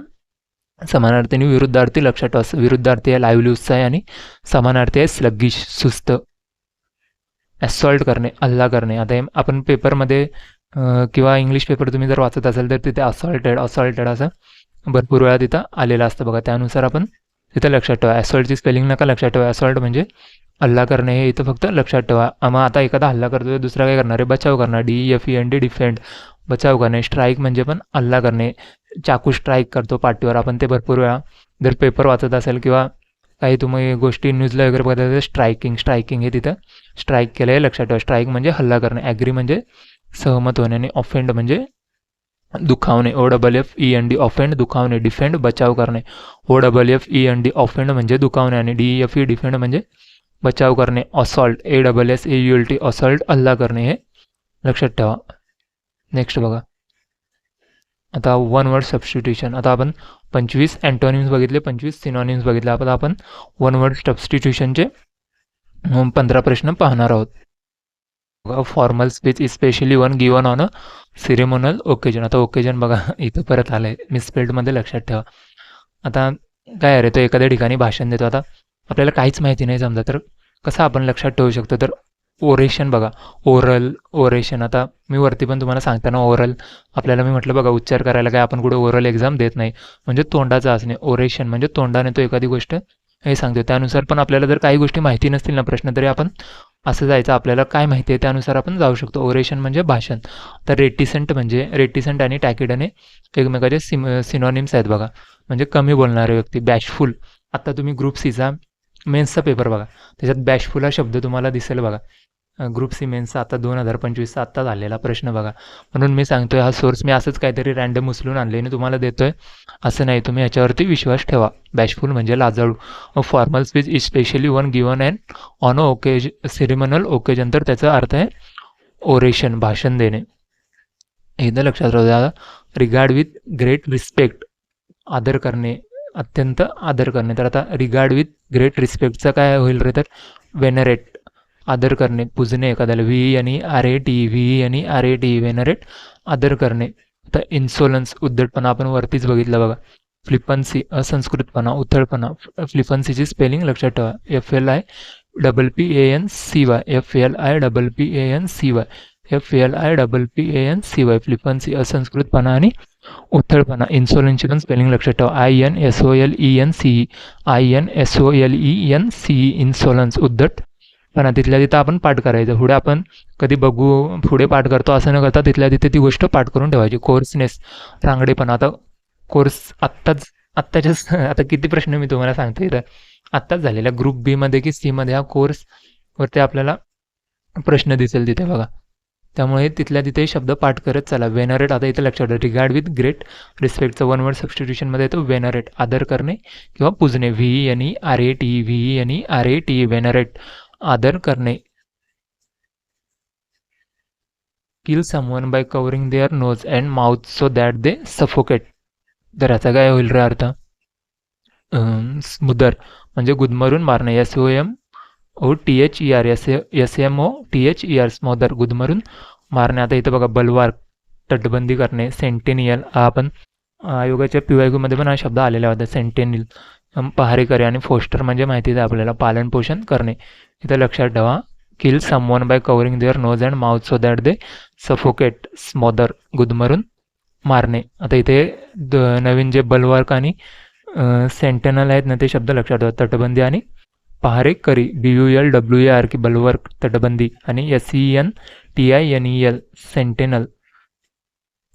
समानार्थी विरुद्धार्थी लक्षात ठेवा. विरुद्धार्थी आहे लाईव्हली, उत्साही आणि समानार्थी आहे स्लग्गिश, सुस्त. ॲसॉल्ट करणे, हल्ला करणे. आता आपण पेपरमध्ये किंवा इंग्लिश पेपर तुम्ही जर वाचत असाल तर तिथे असॉल्टेड असं भरपूर वेळा तिथं आलेलं असतं बघा. त्यानुसार आपण तिथं लक्षात ठेवा. ॲसॉल्टची स्पेलिंग नका लक्षात ठेवा. ॲसॉल्ट म्हणजे हल्ला करणे, हे इथं फक्त लक्षात ठेवा. मग आता एखादा हल्ला करतो तर दुसरा काय करणार आहे? बचाव करणार. DEFEND, डिफेंड, बचाव करणे. स्ट्राईक म्हणजे पण हल्ला करणे. चाकू स्ट्राईक करतो पाठीवर, आपण ते भरपूर वेळा जर पेपर वाचत असेल किंवा काही तुम्ही गोष्टी न्यूजला वगैरे बघत असेल, स्ट्राईकिंग हे तिथं स्ट्राईक केलं आहे लक्षात ठेवा. स्ट्राईक म्हणजे हल्ला करणे. ॲग्री म्हणजे सहमत होणे. आणि ऑफेंड म्हणजे दुखावणे. OFFEND, ऑफेंड, दुखावणे. डिफेंड, बचाव करणे. OFFEND, ऑफेंड म्हणजे दुखावणे. आणि DEFE, डिफेंड म्हणजे बचाव करणे. असॉल्ट, ASSAULT, असॉल्ट, हल्ला करणे, हे लक्षात ठेवा. नेक्स्ट बघा, आता वन वर्ड सबस्टिट्यूशन. आता आपण 25 अँटोनिम्स बघितले, 25 सिनॉनिम्स बघितले. आता आपण वन वर्ड सबस्टिट्यूशनचे 15 प्रश्न पाहणार आहोत. Formal speech especially one given on a ceremonial occasion. आता ओकेजन बघा इथं परत आलं आहे मिसस्पेल्डमध्ये, लक्षात ठेवा. आता काय आहे रे, तो एखाद्या ठिकाणी भाषण देतो. आता आपल्याला काहीच माहिती नाही समजा, तर कसं आपण लक्षात ठेवू शकतो? तर ओरेशन बघा, ओरेशन. आता मी वरती पण तुम्हाला सांगताना ओरल, आपल्याला मी म्हटलं बघा, उच्चार करायला काय आपण कुठे ओरल एक्झाम देत नाही, म्हणजे तोंडाचं असणे. ओरेशन म्हणजे तोंडाने तो एखादी गोष्ट हे सांगतो. त्यानुसार पण आपल्याला जर काही गोष्टी माहिती नसतील ना प्रश्न, तरी आपण असं जायचं, आपल्याला काय माहिती आहे त्यानुसार आपण जाऊ शकतो. ओरेशन म्हणजे भाषण. तर रेटिसंट आणि टॅकिडने एकमेकाचे सिनॉनिम्स आहेत बघा, म्हणजे कमी बोलणारे व्यक्ती. बॅशफुल, आता तुम्ही ग्रुप सीचा मेन्सचा पेपर बघा, त्याच्यात बॅशफुल हा शब्द तुम्हाला दिसेल बघा. ग्रुप सी मेन्सचा आता 2025चा आत्ता झालेला प्रश्न बघा. म्हणून मी सांगतोय, हा सोर्स मी असंच काहीतरी रँडम उचलून आणले आणि तुम्हाला देतोय असं नाही, तुम्ही याच्यावरती विश्वास ठेवा. बॅशफुल म्हणजे लाजाळू. Formal speech is specially one given and on a ceremonial occasion, तर त्याचा अर्थ आहे ओरेशन, भाषण देणे. एकदा लक्षात राहू द्या. रिगार्ड विथ ग्रेट रिस्पेक्ट, आदर करणे, अत्यंत आदर करणे. तर आता रिगार्ड विथ ग्रेट रिस्पेक्टचा काय होईल रे? तर वेनरेट, आदर करणे, पूजणे एखाद्याला. VENERAT, वेनरेट, आदर करणे. आता इन्सोलन्स, उद्धटपणा, आपण वरतीच बघितलं बघा. फ्लिपन्सी, असंस्कृतपणा, उथळपणा. फ्लिपन्सीची स्पेलिंग लक्षात ठेवा. FLIPPANCY, फ्लिपन्सी, असंस्कृतपणा आणि उथळपणा. इन्सोलन्सची पण स्पेलिंग लक्षात ठेवा. INSOLENCE, इन्सोलन्स, उद्धट. पण तिथल्या तिथं आपण पाठ करायचं. पुढे आपण कधी बघू, पुढे पाठ करतो असं न करता तिथल्या तिथे ती गोष्ट पाठ करून ठेवायची. कोर्सनेस, रांगडेपणा. आता कोर्स आत्ताच्याच आता किती प्रश्न मी तुम्हाला सांगते इथं, आत्ताच झालेल्या ग्रुप बीमध्ये की सीमध्ये हा कोर्सवरती आपल्याला प्रश्न दिसेल तिथे बघा. त्यामुळे तिथल्या तिथे शब्द पाठ करत चला. वेनरेट, आता इथं लक्षात ठेवा. रिगार्ड विथ ग्रेट रिस्पेक्टचं वन वर्ड सबस्टिट्यूशनमध्ये येतो वेनरेट, आदर करणे किंवा पूजणे. VENERAT, वेनरेट, आदर करणे. Kill someone by covering their nose and mouth so that they suffocate. तर याचा काय होईल रे अर्थ? स्मुदर म्हणजे गुदमरून मारणे. SMOTHER, स्मोदर, गुदमरून मारणे. आता इथं बघा, बलवार, तटबंदी करणे. सेंटेनियल, आपण आयोगाच्या PYQमध्ये पण हा शब्द आलेला होता, सेंटेनियल, पहारेकरी. आणि फोस्टर म्हणजे माहितीच आहे आपल्याला, पालन पोषण करणे. इथं लक्षात ठेवा. Kill someone by covering their nose and mouth so that they suffocate, smother, गुदमरून मारणे. आता इथे नवीन जे बलवार्क आणि सेंटेनल आहेत ना, ते शब्द लक्षात ठेवा. तटबंदी आणि पहारेकरी. BULWAR की बलवर्क, तटबंदी. आणि SENTINEL,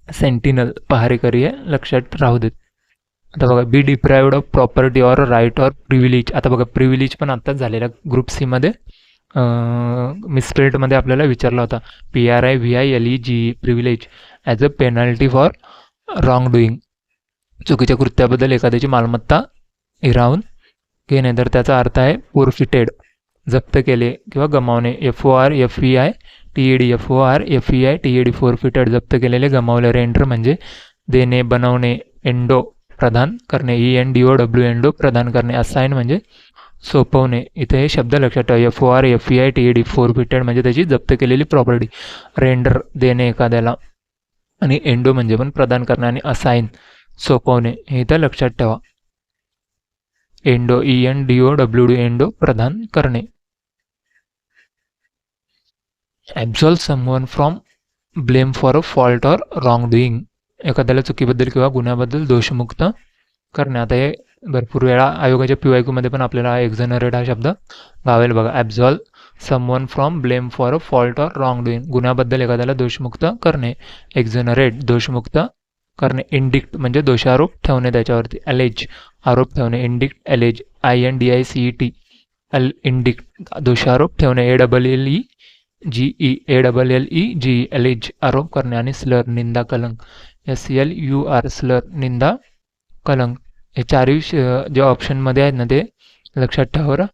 सेंटिनल, पहारेकरी हे लक्षात राहू देत. आता बघा, be deprived of property or right or privilege. आता बघा, प्रिव्हिलेज पण आत्ताच झालेला ग्रुप सीमध्ये मिसस्पेल्डमध्ये आपल्याला विचारला होता. PRIVILEG, privilege, as a penalty for wrong doing, चुकीच्या कृत्याबद्दल एखाद्याची मालमत्ता हिरावून घेणे. तर त्याचा अर्थ आहे फोरफिटेड, जप्त केले किंवा गमावणे. FORFEITED, फोरफिटेड, जप्त केलेले, गमावले. रेंडर म्हणजे देणे, बनवणे. एंडो, प्रदान करणे. ENDOW, प्रदान करणे. असाइन म्हणजे सोपवणे, इथे हे शब्द लक्षात ठेवा. FORFEITED, फोरफिटेड म्हणजे त्याची जप्त केलेली प्रॉपर्टी. रेंडर, देणे एखाद्याला. आणि एंडो म्हणजे पण प्रदान करणे. आणि असाइन, सोपवणे, हे इथं लक्षात ठेवा. एंडो, ENDOWD, एंडो, प्रदान करणे. Absolve someone from blame for a fault or wrongdoing, एखाद्याला चुकीबद्दल किंवा गुन्ह्याबद्दल दोषमुक्त करणे. आता हे भरपूर वेळा आयोगाच्या PYQ मध्ये पण आपल्याला एक्झनरेट हा शब्द गावेल बघा. Absolve someone from blame for a fault or wrongdoing, गुन्ह्याबद्दल एखाद्याला दोषमुक्त करणे. एक्झनरेट, दोषमुक्त करणे. इंडिक्ट म्हणजे दोषारोप ठेवणे त्याच्यावरती. अलेज, आरोप ठेवणे. इंडिक्ट, अलेज, INDICT, इंडिक्ट, दोषारोप ठेवणे. ALLEGE, अलेज, आरोप करणे. आणि स्लर, निंदा, कलंक. SLUR, स्लर, निंदा, कलंक. हे चारही जे ऑप्शनमध्ये आहेत ना ते लक्षात ठेवा.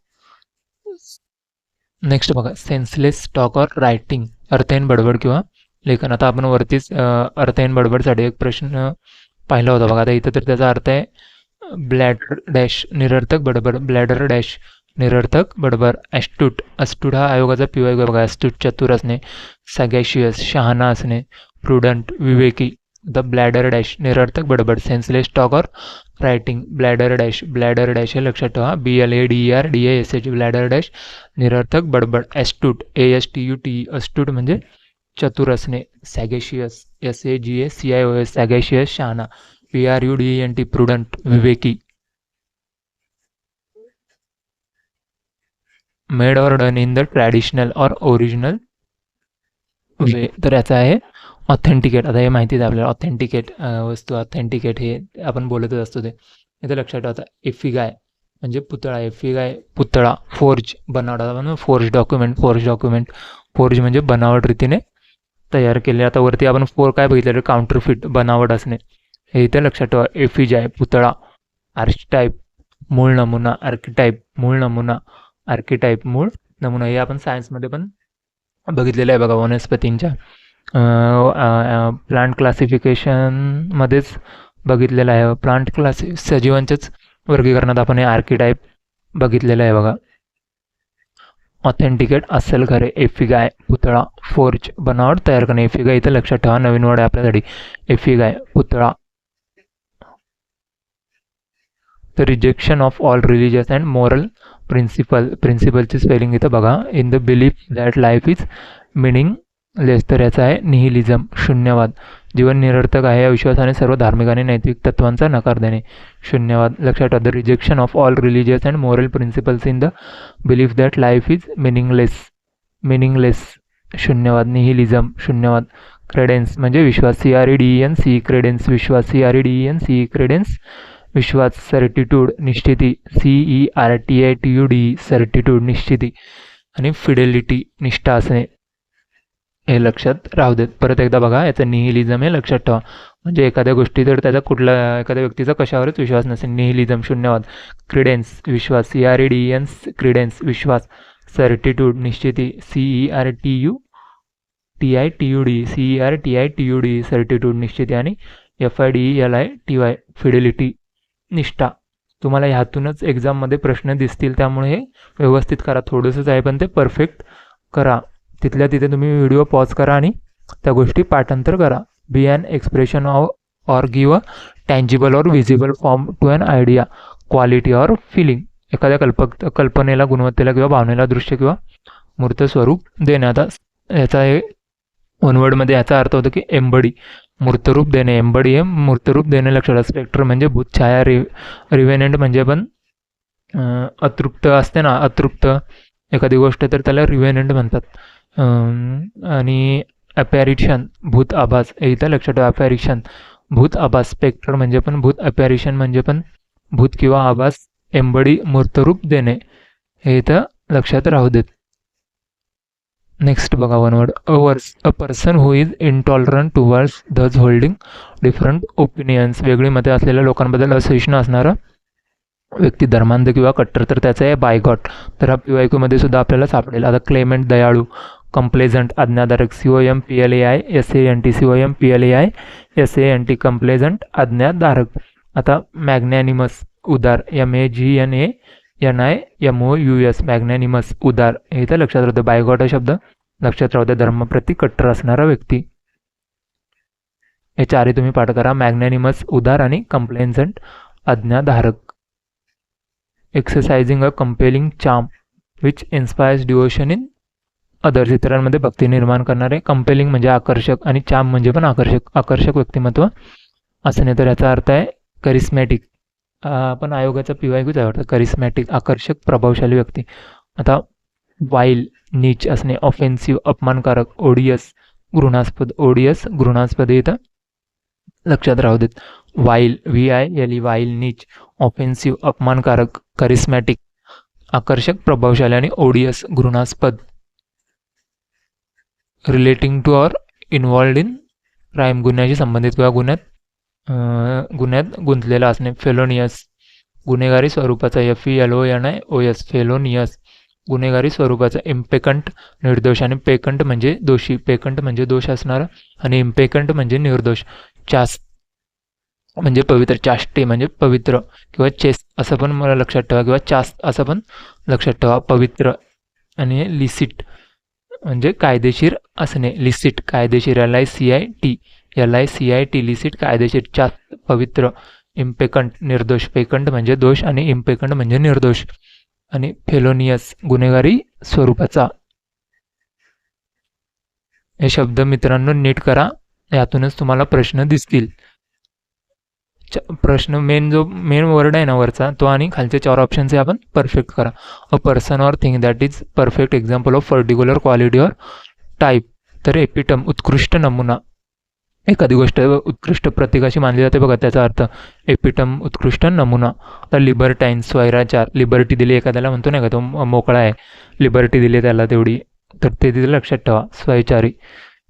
नेक्स्ट बघा, सेन्सलेस टॉक ऑर रायटिंग, अर्थहीन बडबड किंवा लेखन. आता आपण वरतीच अर्थहीन बडबडसाठी एक प्रश्न पाहिला होता बघा. आता इथं तर त्याचा अर्थ आहे ब्लॅडर डॅश, निरर्थक बडबड. ब्लॅडर डॅश, निरर्थक बडबड. ॲस्टूट, अस्तूट हा आयोगाचा PYQ बघा. ॲस्टूट, चतुर असणे. सॅगॅशियस, शहाणा असणे. प्रुडंट, विवेकी. द ब्लॅडर डॅश, निरर्थक बडबड. Senseless talk or writing, bladder dash. Bladder dash हे लक्षात ठेवा. BLADERDASH, ब्लॅडर डॅश, निरर्थक बडबड. ॲस्टूट, ASTUTE, अस्तूट म्हणजे चतुर असणे. सॅगॅशियस, SAGACIOS, सॅगॅशियस, शहाणा. PRUDENT, प्रुडंट, विवेकी. Made or done in the traditional or original way, तर याचा आहे ऑथेंटिकेट. आता हे माहितीच आहे आपल्याला. ऑथेंटिकेट वस्तू, ऑथेंटिकेट हे आपण बोलतच असतो ते इथे लक्षात ठेवा. एफिगाय म्हणजे पुतळा. एफिगाय, पुतळा. फोर्ज, बनावट. आपण फोर्ज डॉक्युमेंट. फोर्ज म्हणजे बनावट रीतीने तयार केले. आता वरती आपण काय बघितलं, काउंटरफिट, बनावट असणे. हे इथे लक्षात ठेवा. एफिजाय, पुतळा. आर्चिटाईप, मूळ नमुना. आर्किटाईप, मूळ नमुना. आर्किटाईप, मूळ नमुना. हे आपण सायन्समध्ये पण बघितलेलं आहे बघा. वनस्पतींच्या प्लांट क्लासिफिकेशनमध्येच बघितलेलं आहे. सजीवांच्याच वर्गीकरणात आपण हे आर्किटाईप बघितलेलं आहे बघा. ऑथेंटिकेट, अस्सल, खरे. एफिगाय, पुतळा. फोर्ज, बनावट तयार करणे. एफिगाय इथं लक्षात ठेवा, नवीन वर्ड आहे आपल्यासाठी. एफिगाय, पुतळा. The rejection of all religious and moral प्रिन्सिपलची स्पेलिंग इथं बघा. In the belief that life is meaningless, तर याचा आहे निहिलिझम, शून्यवाद. जीवन निरर्थक आहे या विश्वासाने सर्व धार्मिक आणि नैतिक तत्वांचा नकार देणे. शून्यवाद लक्षात ठेवा. The rejection of all religious and moral principles in the belief that life is meaningless, शून्यवाद. निहिलिझम, शून्यवाद. क्रेडेन्स म्हणजे विश्वास. CREDENC, क्रेडेन्स, विश्वास. CREDENC, क्रेडेन्स, विश्वास. सर्टिट्यूड, निश्चिती. CERTITUD, सर्टिट्यूड, निश्चिती. आणि फिडेलिटी, निष्ठा असणे. हे लक्षात राहू देत. परत एकदा बघा, याचं निहिलिझम हे लक्षात ठेवा. म्हणजे एखाद्या गोष्टी तर त्याचा एखाद्या व्यक्तीचा कशावरच विश्वास नसेल. निहिलिझम, शून्यवाद. क्रेडेन्स, विश्वास. CREDENC, क्रेडेन्स, विश्वास. सर्टिट्यूड, निश्चिती. CERTITUD, सर्टिट्यूड, निश्चिती. आणि FIDELITY, फिडेलिटी, निष्ठा. तुम्हाला ह्यातूनच एक्झाममध्ये प्रश्न दिसतील, त्यामुळे हे व्यवस्थित करा. थोडंसंच आहे पण ते परफेक्ट करा. तिथल्या तिथे तुम्ही व्हिडिओ पॉज करा आणि त्या गोष्टी पाठांतर करा. Be an expression or give a tangible or visible form to an idea, quality or feeling. एखाद्या कल्पनेला, गुणवत्तेला किंवा भावनेला दृश्य किंवा मूर्त स्वरूप देणे. आता याचा हे वनवर्डमध्ये याचा अर्थ होतो की एम्बडी, मूर्तरूप देणे. एम्बडी हे मूर्तरूप देणे लक्षात. स्पेक्टर म्हणजे भूत, छाया. रिव्हेनंट म्हणजे पण अतृप्त असते ना, अतृप्त एखादी गोष्ट, तर त्याला रिव्हेनंट म्हणतात. आणि अपॅरिशन, भूत, आभास. हे इथं लक्षात ठेवा. अपॅरिशन, भूत, आभास. स्पेक्टर म्हणजे पण भूत. अपॅरिशन म्हणजे पण भूत किंवा आभास. एम्बडी, मूर्तरूप देणे. हे इथं लक्षात राहू देत. नेक्स्ट बघा, one word. A person who is intolerant towards those holding different opinions, वेगळी मते असलेल्या लोकांबद्दल असहिष्णू असणारा व्यक्ती. धर्मांध किंवा कट्टर, तर त्याचं आहे बायगॉट. तर हा PYQ मध्ये सुद्धा आपल्याला सापडेल. आता क्लेमेंट, दयाळू. कंप्लेझंट, आज्ञाधारक. COMPLAISANT, कंप्लेझंट, आज्ञाधारक. आता मॅग्नॅनिमस, उदार. MAGNANIMOUS, NIMOUS मॅग्नॅनिमस उदार, हे तर लक्षात राहतं. बायगॉट हा शब्द लक्षात राहते, धर्मप्रती कट्टर असणारा व्यक्ती. हे चारही तुम्ही पाठ करा. मॅग्नॅनिमस उदार आणि कंप्लेन्संट आज्ञाधारक. Exercising a compelling charm which inspires devotion in others, इतरांमध्ये भक्ती निर्माण करणारे. कंपेलिंग म्हणजे आकर्षक आणि चार्म म्हणजे पण आकर्षक व्यक्तिमत्व असणे. तर याचा अर्थ आहे करिस्मॅटिक. पण आयोगाचा PYQ आवडतं. करिस्मॅटिक आकर्षक प्रभावशाली व्यक्ती. आता वाईल नीच असणे, ऑफेन्सिव्ह अपमानकारक, ओडियस घृणास्पद. ओडियस घृणास्पद इथं लक्षात राहू देत. वाईल VILE वाईल नीच, ऑफेन्सिव्ह अपमानकारक, करिस्मॅटिक आकर्षक प्रभावशाली आणि ओडियस घृणास्पद. Relating to or involved in crime गुन्ह्याशी संबंधित किंवा गुन्ह्यात गुंतलेला असणे. फेलोनियस गुन्हेगारी स्वरूपाचा. FELONIOS फेलोनियस गुन्हेगारी स्वरूपाचा. इम्पेकंट निर्दोष आणि पेकंट म्हणजे दोषी. पेकंट म्हणजे दोष असणारा आणि इम्पेकंट म्हणजे निर्दोष. चास्ट म्हणजे पवित्र. चाष्टे म्हणजे पवित्र किंवा चेस्ट असं पण मला लक्षात ठेवा, किंवा चास्ट असं पण लक्षात ठेवा. पवित्र. आणि लिसिट म्हणजे कायदेशीर असणे. लिसिट कायदेशीर. LICIT लिसिट कायदेशीर. चास्ट पवित्र. इम्पेकंट निर्दोष. पेकंट म्हणजे दोष आणि इम्पेकंट म्हणजे निर्दोष. आणि फेलोनियस गुन्हेगारी स्वरूपाचा. हे शब्द मित्रांनो नीट करा, यातूनच तुम्हाला प्रश्न दिसतील. प्रश्न मेन वर्ड आहे ना वरचा तो, आणि खालचे 4 ऑप्शन्स आपण परफेक्ट करा. A person or thing that is perfect example of particular quality or type. तर एपिटम उत्कृष्ट नमुना. एखादी गोष्ट उत्कृष्ट प्रतीकाशी मानली जाते बघा, त्याचा अर्थ एपिटम उत्कृष्ट नमुना. तर लिबर्टाईन स्वैराचार. लिबर्टी दिली एखाद्याला, म्हणतो नाही का तो मोकळा आहे, लिबर्टी दिली त्याला तेवढी, तर ते तिथे लक्षात ठेवा.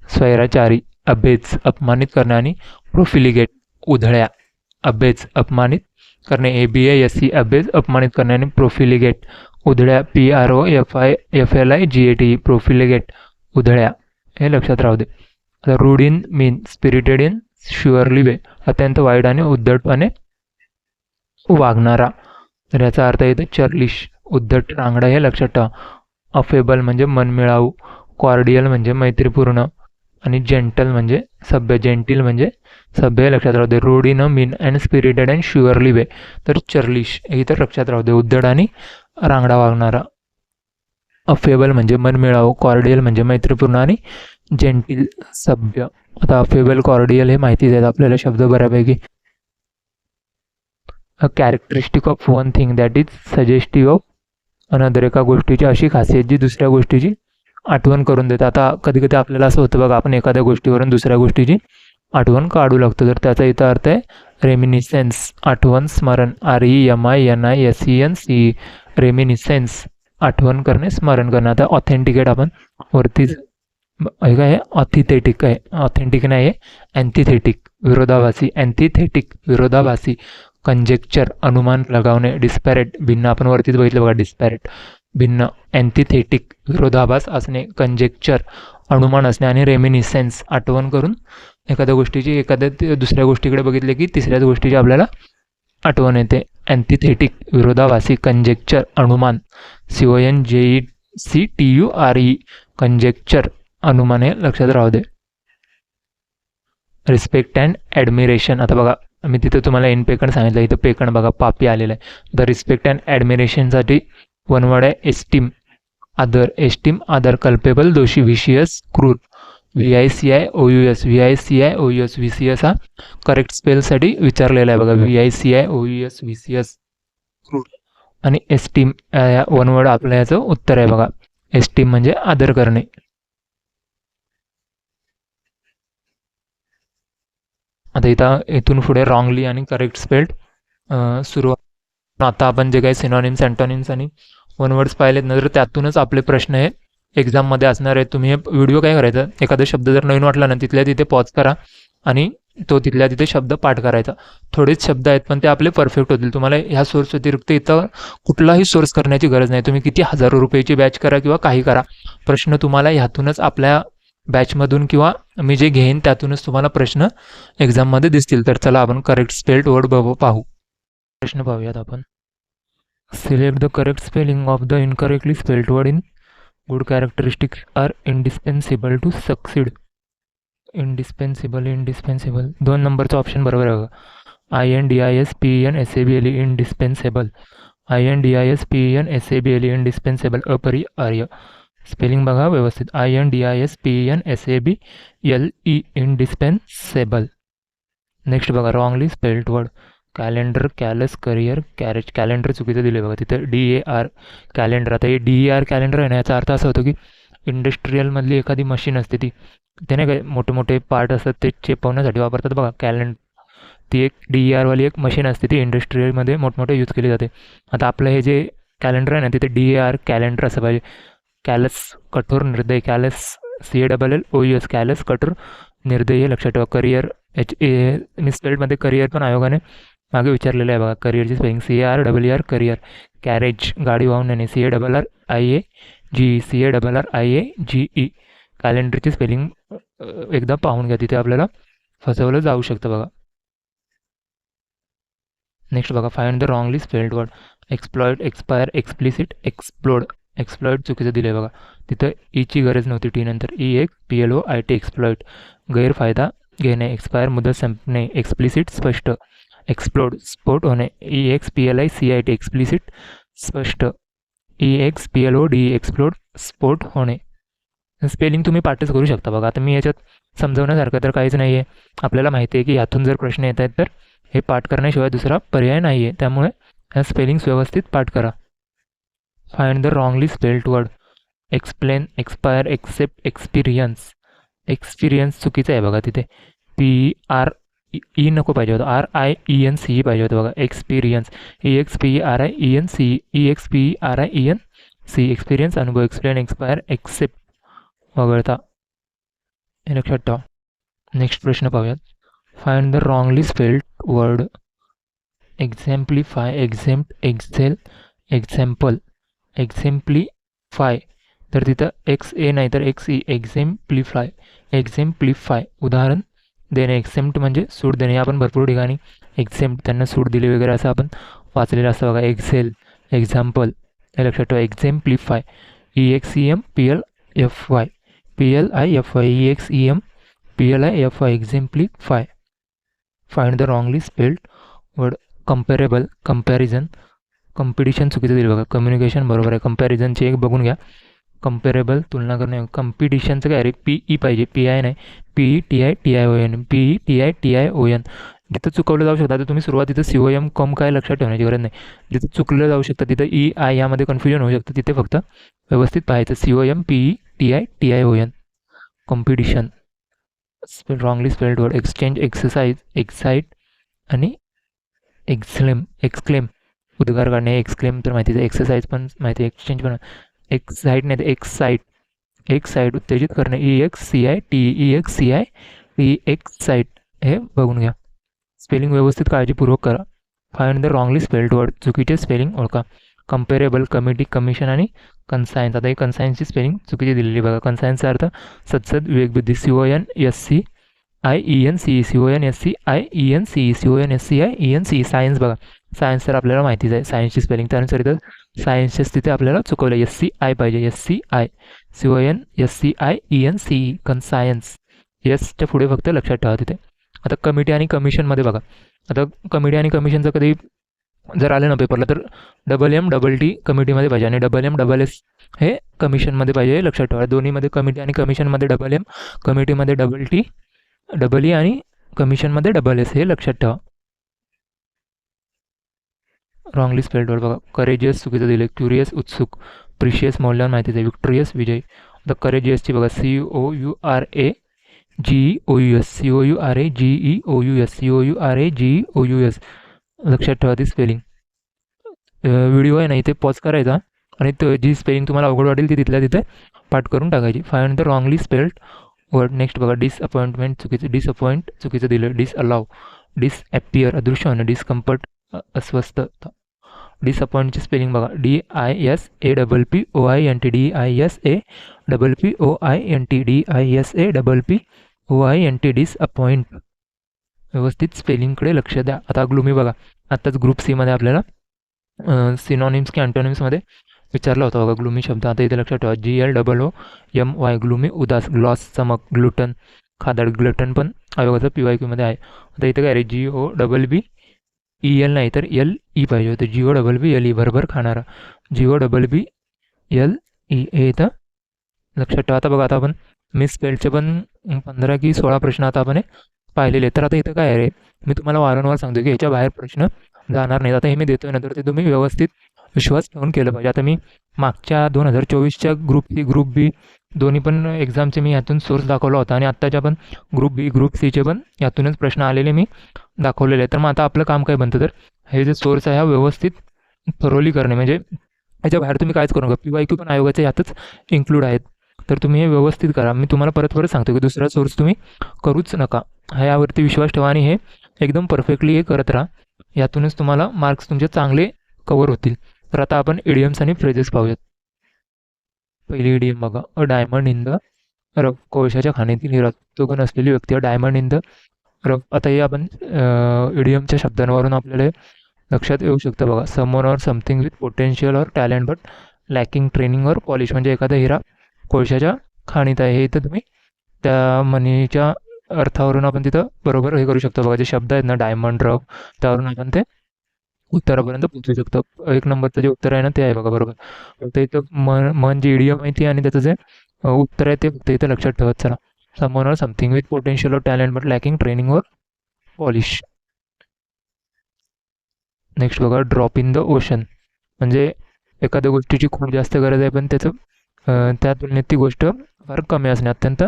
स्वैराचारी. अबेज अपमानित करणे आणि प्रोफिलिगेट उधळ्या. अबेज अपमानित करणे. ABASE अबेज अपमानित करणे आणि प्रोफिलिगेट उधळ्या. PROFILIGATE प्रोफिलिगेट उधळ्या. हे लक्षात राहू दे. Rude in mean. Spirited in surly way अत्यंत वाईट आणि उद्धटपणे वागणारा. तर याचा अर्थ येतो चर्लिश उद्धट रांगडा. हे लक्षात ठेवा. अफेबल म्हणजे मनमिळाऊ. कॉर्डियल म्हणजे मैत्रीपूर्ण. आणि जेंटल म्हणजे सभ्य. जेंटिल म्हणजे सभ्य. लक्षात राहू दे. Rude in a mean and spirited and surly way. तर चर्लिश हे तर लक्षात राहू दे. उद्धट आणि रांगडा वागणारा. अफेबल म्हणजे मनमिळाऊ. कॉर्डियल म्हणजे मैत्रीपूर्ण आणि जेंटिल सभ्य. आता अफेबल कॉर्डियल हे माहितीच आहेत आपल्याला शब्द बऱ्यापैकी. A characteristic of one thing that is suggestive of another. एका गोष्टीची अशी खासियत जी दुसऱ्या गोष्टीची आठवण करून देते. आता कधी कधी आपल्याला असं होतं बघा, आपण एखाद्या गोष्टीवरून दुसऱ्या गोष्टीची आठवण काढू लागतो. तर त्याचा इथं अर्थ आहे रेमिनिसेन्स. आठवण स्मरण. REMINISENCE रेमिनिसेन्स आठवण करणे, स्मरण करणे. आता ऑथेंटिकेट आपण वरतीच हे काय ऑथिथेटिक आहे. ऑथेंटिक नाही आहे, अँथिथेटिक विरोधाभासी. अँथिथेटिक विरोधाभासी. कंजेक्चर अनुमान लगावणे. डिस्पॅरेट भिन्न. आपण वरतीच बघितलं बघा, डिस्पॅरेट भिन्न. अँथिथेटिक विरोधाभास असणे. कंजेक्चर अनुमान असणे. आणि रेमिनिसेन्स आठवण करून एखाद्या गोष्टीची एखाद्या दुसऱ्या गोष्टीकडे बघितले की तिसऱ्याच गोष्टीची आपल्याला आठवण येते. अँथिथेटिक विरोधाभासी. कंजेक्चर अनुमान. CONJECTURE कंजेक्चर अनुमान. हे लक्षात राहू दे. Respect and ॲडमिरेशन. आता बघा मी तिथं तुम्हाला इनपेकंट सांगितलं, इथं पेकंट बघा पापी आलेलं आहे. द रिस्पेक्ट अँड ॲडमिरेशनसाठी वन वर्ड आहे एस्टीम. आदर. एस्टीम आदर. कल्पेबल दोषी. व्हिशियस क्रूर. VICIOUS VICIOUS हा करेक्ट स्पेलसाठी विचारलेला आहे बघा. VICIOUS व्हिशियस क्रूर. आणि एस्टीम वन वर्ड आपल्या याचं उत्तर आहे बघा. एस्टीम म्हणजे आदर करणे. आता इथून पुढे रॉंगली आणि करेक्ट स्पेल्ड सुरू. आता आपण जे काही सिनॉनिम्स अँटोनिम्स आणि वन वर्ड्स पाहिलेत ना, तर त्यातूनच आपले प्रश्न हे एक्झाममध्ये असणार आहेत. तुम्ही हे व्हिडिओ काय करायचं, एखादा शब्द जर नवीन वाटला ना तिथल्या तिथे पॉज करा आणि तो तिथल्या तिथे शब्द पाठ करायचा. थोडेच शब्द आहेत पण ते आपले परफेक्ट होतील. तुम्हाला ह्या सोर्स व्यतिरिक्त इथं कुठलाही सोर्स करण्याची गरज नाही. तुम्ही किती हजारो रुपयाची बॅच करा किंवा काही करा, प्रश्न तुम्हाला ह्यातूनच आपल्या बॅचमधून किंवा मी जे घेईन त्यातूनच तुम्हाला प्रश्न एक्झाममध्ये दिसतील. तर चला आपण करेक्ट स्पेल्ड वर्ड पाहू. प्रश्न पाहूयात आपण. Select the correct spelling of the incorrectly spelled word in good characteristics are indispensable to succeed. Indispensable 2 नंबरचा ऑप्शन बरोबर आहे बघा. INDISPENSABLE इंडिस्पेन्सेबल. INDISPENSABLE इंडिस्पेन्सेबल अपरिहार्य. स्पेलिंग बघा व्यवस्थित. INDISPENSABLE इंडिस्पेन्सेबल. नेक्स्ट बघा wrongly spelled word. Calendar, callus, career, carriage. Calendar चुकीचं दिलं बघा तिथं DAR कॅलेंडर. आता हे DAR कॅलेंडर आहे ना, याचा अर्थ असा होतो की इंडस्ट्रीयलमधली एखादी मशीन असते ती, ते नाही काय मोठे मोठे पार्ट असतात ते चेपवण्यासाठी वापरतात बघा कॅलेंडर. ती एक DAR वाली एक मशीन असते, ती इंडस्ट्रीयलमध्ये मोठमोठे यूज केली जाते. आता आपलं हे जे कॅलेंडर आहे ना, तिथे DAR कॅलेंडर असं पाहिजे. कॅलस कठोर निर्दय, कॅलस CALLOUS कॅलस कठोर निर्दय लक्षात ठेवा. करिअर मिसस्पेल्डमध्ये करिअर पण आयोगाने मागे विचारलेलं आहे बघा. करिअरची स्पेलिंग CARER करिअर. कॅरेज गाडी वाहून नेणे CARRIAGE. कॅलेंडरची स्पेलिंग एकदा पाहून घ्या, तिथे आपल्याला फसवलं जाऊ शकतं बघा. नेक्स्ट बघा find the wrongly spelled word. Exploit, expire, explicit, explode. Exploit चुकीचं दिलं आहे बघा. तिथं ईची गरज नव्हती. टी नंतर EXPLOIT एक्सप्लॉइट. गैरफायदा घेणे. एक्सपायर मुदत संपणे. एक्सप्लिसिट स्पष्ट. एक्सप्लोड स्फोट होणे. EXPLICIT एक्सप्लिसिट स्पष्ट. EXPLOD एक्सप्लोड स्फोट होणे. स्पेलिंग तुम्ही पाठच करू शकता बघा. आता मी याच्यात समजवण्यासारखं तर काहीच नाही आहे. आपल्याला माहिती आहे की यातून जर प्रश्न येत आहेत तर हे पाठ करण्याशिवाय दुसरा पर्याय नाही आहे. त्यामुळे ह्या स्पेलिंग्स व्यवस्थित पाठ करा. Find the wrongly spelled word. Explain, expire, accept, experience. Experience चुकीचं आहे बघा तिथे. PRE नको पाहिजे होतं. RIENCE पाहिजे होतं बघा. एक्सपिरियन्स EXPRIENCE एक्सपिरियन्स अनुभव. एक्सप्लेन, एक्सपायर, एक्सेप्ट वगळता. हे लक्षात ठेवा. नेक्स्ट प्रश्न पाहूयात. Find the wrongly spelled word. Exemplify, exempt, excel, example. Exemplify तर तिथं XA नाही तर XE. एक्झेम्प्लिफाय, एक्झेम्प्लिफाय उदाहरण देणे. एक्सेम्प्ट म्हणजे सूट देणे. आपण भरपूर ठिकाणी एक्सेम्प्ट त्यांना सूट दिली वगैरे असं आपण वाचलेलं असतं बघा. एक्झेल, एक्झाम्पल हे लक्षात ठेवा. Exemplify EXEMPLIFY EXEMPLIFY exemplify. Find the wrongly spelled word. Comparable, comparison. Competition चुकीचं दिलं बघा. कम्युनिकेशन बरोबर आहे. कंपॅरिझनची एक बघून घ्या. कंपेरेबल तुलना करणे. कॉम्पिटिशनचं काय रे PE पाहिजे. PI नाही. PETITION PETITION. जिथं चुकवलं जाऊ शकतं. आता तुम्ही सुरुवातीचं COM कॉम काय लक्षात ठेवण्याची गरज नाही. जिथं चुकलं जाऊ शकतं तिथं EI यामध्ये कन्फ्युजन होऊ शकतं. तिथे फक्त व्यवस्थित पाहायचं. COM PETITION. Competition. Wrongly spelled word. Exchange, exercise, excite आणि एक्सक्लेम उद्गार काढणे. एक्सक्लेम तर माहितीच आहे. एक्सरसाइज पण माहिती आहे. एक्सचेंज पण. एक्साइट नाही तर एक्साइट. एक्साइट उत्तेजित करणे. EXCIT एक्साइट हे बघून घ्या. स्पेलिंग व्यवस्थित काळजीपूर्वक करा. Find the wrongly spelled word. चुकीचे स्पेलिंग ओळखा. कंपेरेबल, कमिटी, कमिशन आणि कन्सायन्स. आता ही कन्सायन्सची स्पेलिंग चुकीची दिलेली बघा. कन्सायन्सचा अर्थ सद्सद विवेकबुद्धी. CONSCIENCE CONSCIENCE. सायन्स बघा. सायन्स तर आपल्याला माहितीच आहे. सायन्सची स्पेलिंग त्यानुसार इथं सायन्सच्या तिथे आपल्याला चुकवलं. SCI पाहिजे. SCI CONSCIENCE कन्सायन्स. यसच्या पुढे फक्त लक्षात ठेवा तिथे. आता कमिटी आणि कमिशनमध्ये बघा. आता कमिटी आणि कमिशनचं कधी जर आलं ना पेपरला तर MMT कमिटीमध्ये पाहिजे आणि MMS हे कमिशनमध्ये पाहिजे. लक्षात ठेवा. दोन्हीमध्ये कमिटी आणि कमिशनमध्ये MM, कमिटीमध्ये TEE आणि कमिशनमध्ये SS हे लक्षात ठेवा. रॉंगली स्पेल्ड वर्ड बघा. करेजियस चुकीचं दिलं. क्युरियस उत्सुक. प्रिशियस मौल्यवान माहितीच आहे. विक्टोरियस विजय. आता करेजियसची बघा. COURAGEOUS लक्षात ठेवा ती स्पेलिंग. व्हिडिओ आहे ना इथे पॉज करायचा आणि जी स्पेलिंग तुम्हाला अवघड वाटेल ती तिथल्या तिथे पाठ करून टाकायची. Find the wrongly spelled word. Next बघा. डिसअपॉइंटमेंट चुकीचं. डिसअपॉइंट चुकीचं दिलं. डिसअलाव. डिसॲपियर अदृश्य होणं. डिस्कम्फर्ट अस्वस्थता. डिसअपॉइंटची स्पेलिंग बघा. DISAPPOINT DISAPPOINT disappoint. व्यवस्थित स्पेलिंगकडे लक्ष द्या. आता ग्लुमी बघा. आत्ताच ग्रुप C मध्ये आपल्याला सिनॉनिम्स की अँटोनिम्समध्ये विचारला होता बघा ग्लुमी शब्द. आता इथे लक्षात ठेवा, GLOOMY ग्लुमी उदास, ग्लॉस चमक, ग्लुटन खादाड, ग्लटन पण आयोगाचा PYQ मध्ये आहे. आता इथे काय रे, GOBBEL नाही तर LE पाहिजे होते, GOBBLE भरभर खाणारा, GOBBLE हे इथं लक्षात ठेवा. आता बघा, आता आपण मिसस्पेल्डचे पण 15 की 16 प्रश्न आता आपण हे पाहिलेले आहेत. तर आता इथं काय आहे रे, मी तुम्हाला वारंवार सांगतो की ह्याच्या बाहेर प्रश्न जाणार नाहीत. आता हे मी देतोय ना, तर ते तुम्ही व्यवस्थित विश्वास ठेवून केलं पाहिजे. आता मी मागच्या 2024च्या ग्रुप सी ग्रुप बी दोन्ही पण एक्झामचे मी यातून सोर्स दाखवला होता, आणि आत्ताच्या पण ग्रुप बी ग्रुप सीचे पण यातूनच प्रश्न आलेले मी दाखवलेले आहेत. तर मग आता आपलं काम काय बनतं, तर हे जे सोर्स आहे हा व्यवस्थित थरोली करणे, म्हणजे याच्या बाहेर तुम्ही कायच करू नका. PYQ पण आयोगाचे यातच इन्क्लूड आहेत. तर तुम्ही हे व्यवस्थित करा. मी तुम्हाला परत परत सांगतो की दुसरा सोर्स तुम्ही करूच नका. हा यावरती विश्वास ठेवा आणि हे एकदम परफेक्टली हे करत राहा. यातूनच तुम्हाला मार्क्स तुमचे चांगले कवर होतील. तर आता आपण इडियम्स आणि फ्रेजेस पाहूयात. पहिली इडियम बघा, a diamond in the rough, कोळशाच्या खाणीतील हिरा, तो गुण असलेली व्यक्ती, a diamond in the rough. आता हे आपण इडियमच्या शब्दांवरून आपल्याला हे लक्षात येऊ शकतं बघा. Someone or something with potential or talent but lacking training or polish, म्हणजे एखादा हिरा कोळशाच्या खाणीत आहे. हे इथं तुम्ही त्या म्हणीच्या अर्थावरून आपण तिथं बरोबर हे करू शकतो बघा. जे शब्द आहेत ना, डायमंड, रफ, त्यावरून आपण ते उत्तरापर्यंत पोहोचू शकतो. एक नंबरचं जे उत्तर आहे ना, ते आहे बघा बरोबर. फक्त इथं मन जी इडियम माहिती आहे आणि त्याचं जे उत्तर आहे ते फक्त इथं लक्षात ठेवत चला. Someone or something with potential or talent but lacking training or polish. Next बघा, ड्रॉप इन द ओशन, म्हणजे एखाद्या गोष्टीची खूप जास्त गरज आहे पण त्याचं त्या तुलनेत ती गोष्ट फार कमी असणे, अत्यंत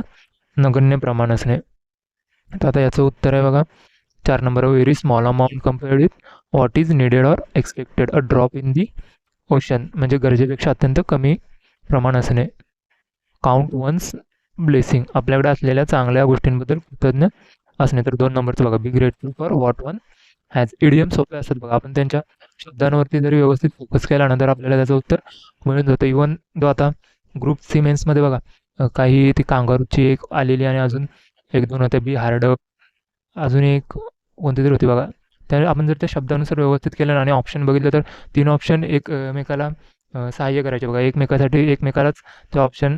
नगण्य प्रमाण असणे. तर आता याचं उत्तर आहे बघा 4 number, very small amount compared with what is needed or expected, a drop in the ocean, म्हणजे गरजेपेक्षा अत्यंत कमी प्रमाण असणे. काउंट वन्स ब्लेसिंग, आपल्याकडे असलेल्या चांगल्या गोष्टींबद्दल कृतज्ञ असणे. तर 2 नंबरचं बघा, be grateful for what one has. Idiom सोपे असतात बघा, आपण त्यांच्या शब्दांवरती जरी व्यवस्थित फोकस केला ना, तर आपल्याला त्याचं उत्तर मिळून जातं. इवन जो आता ग्रुप सी मेन्समध्ये बघा, काही ती कांगारूची एक आलेली आणि अजून एक दोन होत्या, बी हार्ड, अजून एक कोणती तरी होती बघा. त्या आपण जर त्या शब्दानुसार व्यवस्थित केलं ना आणि ऑप्शन बघितलं, तर 3 ऑप्शन एकमेकाला सहाय्य करायचे बघा. एकमेकासाठी एकमेकालाच ते ऑप्शन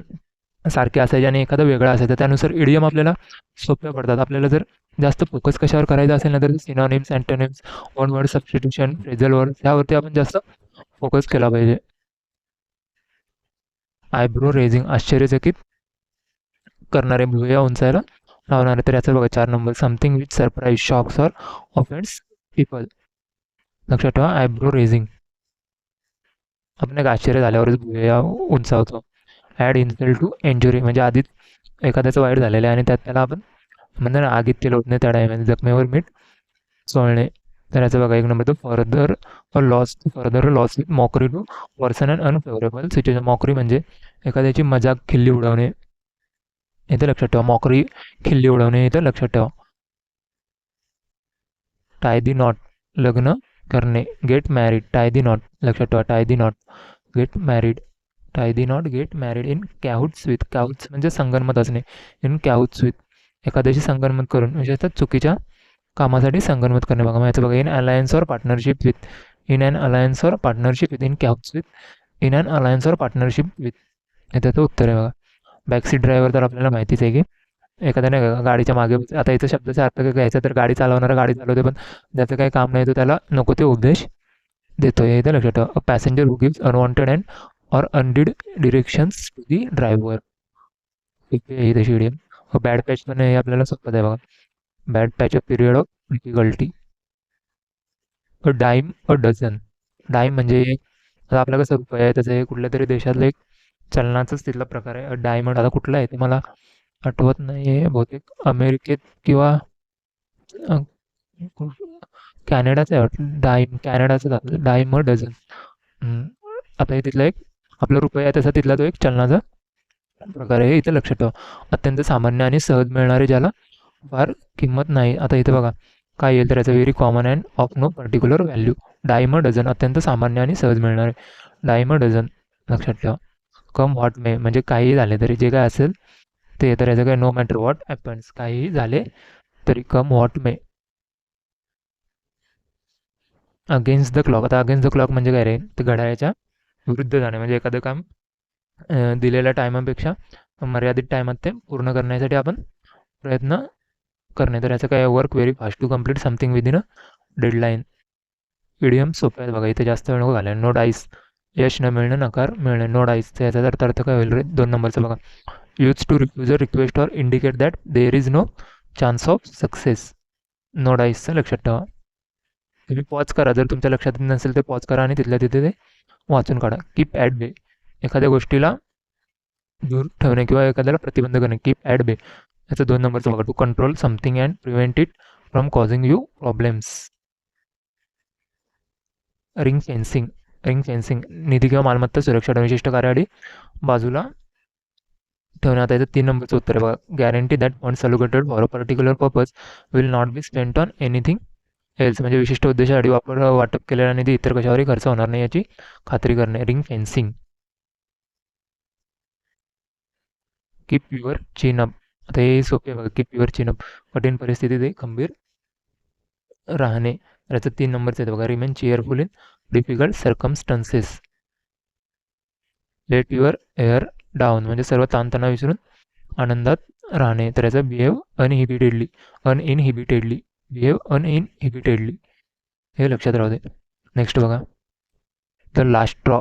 सारखे असायचे आणि एखादा वेगळा असायचा. त्यानुसार इडियम आपल्याला सोप्या पडतात. आपल्याला जर जास्त फोकस कशावर करायचा असेल ना, तर synonyms, antonyms, one word substitution, phrasal word, ह्यावरती आपण जास्त फोकस केला पाहिजे. आयब्रो रेझिंग, आश्चर्यचकित करणारे, भुवया उंचायला लावणारे. तर याचं बघा 4 number, something with surprise, shocks or offends people. लक्षात ठेवा, आयब्रो रेझिंग, आपण एक आश्चर्य झाल्यावरच भुवया उंचावतो. ॲड इन्सल्ट टू इंजुरी, म्हणजे आधीच एखाद्याचं वाईट झालेलं आहे आणि त्यात त्याला आपण म्हणजे ना आगीत ते लोटणे, त्या टायमाने जखमेवर मीठ चोळणे. तर याचं बघा 1 नंबर, तो further loss with mockery to person and unfavourable situation. Mockery म्हणजे एखाद्याची मजाक, खिल्ली उडवणे, इथे लक्षात ठेवा. मॉकरी, खिल्ली उडवणे इथं लक्षात ठेवा. टाय दी नॉट, लग्न करणे. Get married, tie the knot, लक्षात ठेवा. Tie the knot, get married. Tie the knot, get married. In cahoots with, cahoots म्हणजे संगनमत असणे. इन कॅहुट्स विथ, एखाद्याशी संगनमत करून, विशेषतः चुकीच्या कामासाठी संगनमत करणे. बघा याचं बघा, in alliance or partnership with, in an alliance or partnership with, in cahoots with, in an alliance or partnership with. हे त्याचं उत्तर आहे बघा. बॅकसीट ड्रायव्हर तर आपल्याला माहितीच आहे की एखाद्याने गाडीच्या मागे आता इथं शब्दाचा अर्थ काय घ्यायचा, तर गाडी चालवणारा गाडी चालवते पण ज्याचं काही काम नाही तो त्याला नको ते उपदेश देतो. हे इथं लक्षात ठेवा. A passenger who gives unwanted and or unneeded directions to the driver. ही तशी इडियम. बॅड पॅच पण हे आपल्याला सोपं आहे बघा. Bad patch a period of difficulty. A dime, a dozen. Dime म्हणजे आता आपलं कसं रुपये आहे, त्याचं हे कुठल्या तरी देशातलं एक चलनाचाच तिथला प्रकार आहे. डायमंड आता कुठला आहे ते मला आठवत नाही आहे, बहुतेक अमेरिकेत किंवा अ, कॅनडाचं आहे वाटतं. कॅनडाचं जातं डाईम अ डझन. आता हे तिथलं एक आपला रुपया आहे तसा तिथला तो एक चलनाचा प्रकार आहे. इथे लक्षात ठेवा. अत्यंत सामान्य आणि सहज मिळणारे, ज्याला फार किंमत नाही. आता इथे बघा काय येईल, तर याचं very common and of no particular value. Dime a dozen, अत्यंत सामान्य आणि सहज मिळणारे. डायम अ डझन, लक्षात ठेवा. कम व्हॉट मे, म्हणजे काहीही झाले तरी, जे काय असेल ते. तर याचं काय, नो मॅटर व्हॉट हॅपन्स, काहीही झाले तरी. Come what may. Against the clock. आता अगेन्स्ट द क्लॉक म्हणजे काय रे, ते घड्याळाच्या विरुद्ध जाणे. म्हणजे एखादं काम दिलेल्या टायमापेक्षा मर्यादित टायमात ते पूर्ण करण्यासाठी आपण प्रयत्न करणे. तर याचं काय, work very fast to complete something within a deadline. Idiom सोपे आहेत बघा, इथे जास्त वेळ नको घालायला. नो डाईस, यश न मिळणे, नकार मिळणे. नो डाईस याचा अर्थ काय होईल रे, 2 नंबरचं बघा. Use to refuse a request or indicate that there is no chance of success. No डाईसचं लक्षात ठेवा. तुम्ही पॉज करा, जर तुमच्या लक्षात नसेल तर पॉज करा आणि तिथल्या तिथे ते वाचून काढा. कीप ॲट बे, एखाद्या गोष्टीला दूर ठेवणे किंवा एखाद्याला प्रतिबंध करणे. कीप ॲट बे याचं 2 नंबरचं बघा. To control something and prevent it from causing you problems. Ring fencing, ring fencing निधी किंवा मालमत्ता सुरक्षा विशिष्ट कार्याआधी बाजूला ठेवण्यात येतं. 3 नंबरचं उत्तर आहे बघा. Guarantee that funds allocated for a particular purpose will not be spent on anything else. म्हणजे विशिष्ट उद्देशासाठी वाटप केलेला निधी इतर कशावरही खर्च होणार नाही याची खात्री करणे. Ring fencing. Keep your China up, आता हे सोपे बघा. कीप युअर चिन अप, कठीण परिस्थितीत खंबीर राहणे. याचं 3 नंबरचं आहे बघा. Remain चेअरफुल in difficult circumstances. Late your air down, म्हणजे सर्व ताणतणाव विसरून आनंदात राहणे. तर याचं बिहेव अनइनहिबिटेडली, अनइनहिबिटेडली, बिहेव अनइनहिबिटेडली, हे लक्षात राहू दे. नेक्स्ट बघा. द लास्ट स्ट्रॉ,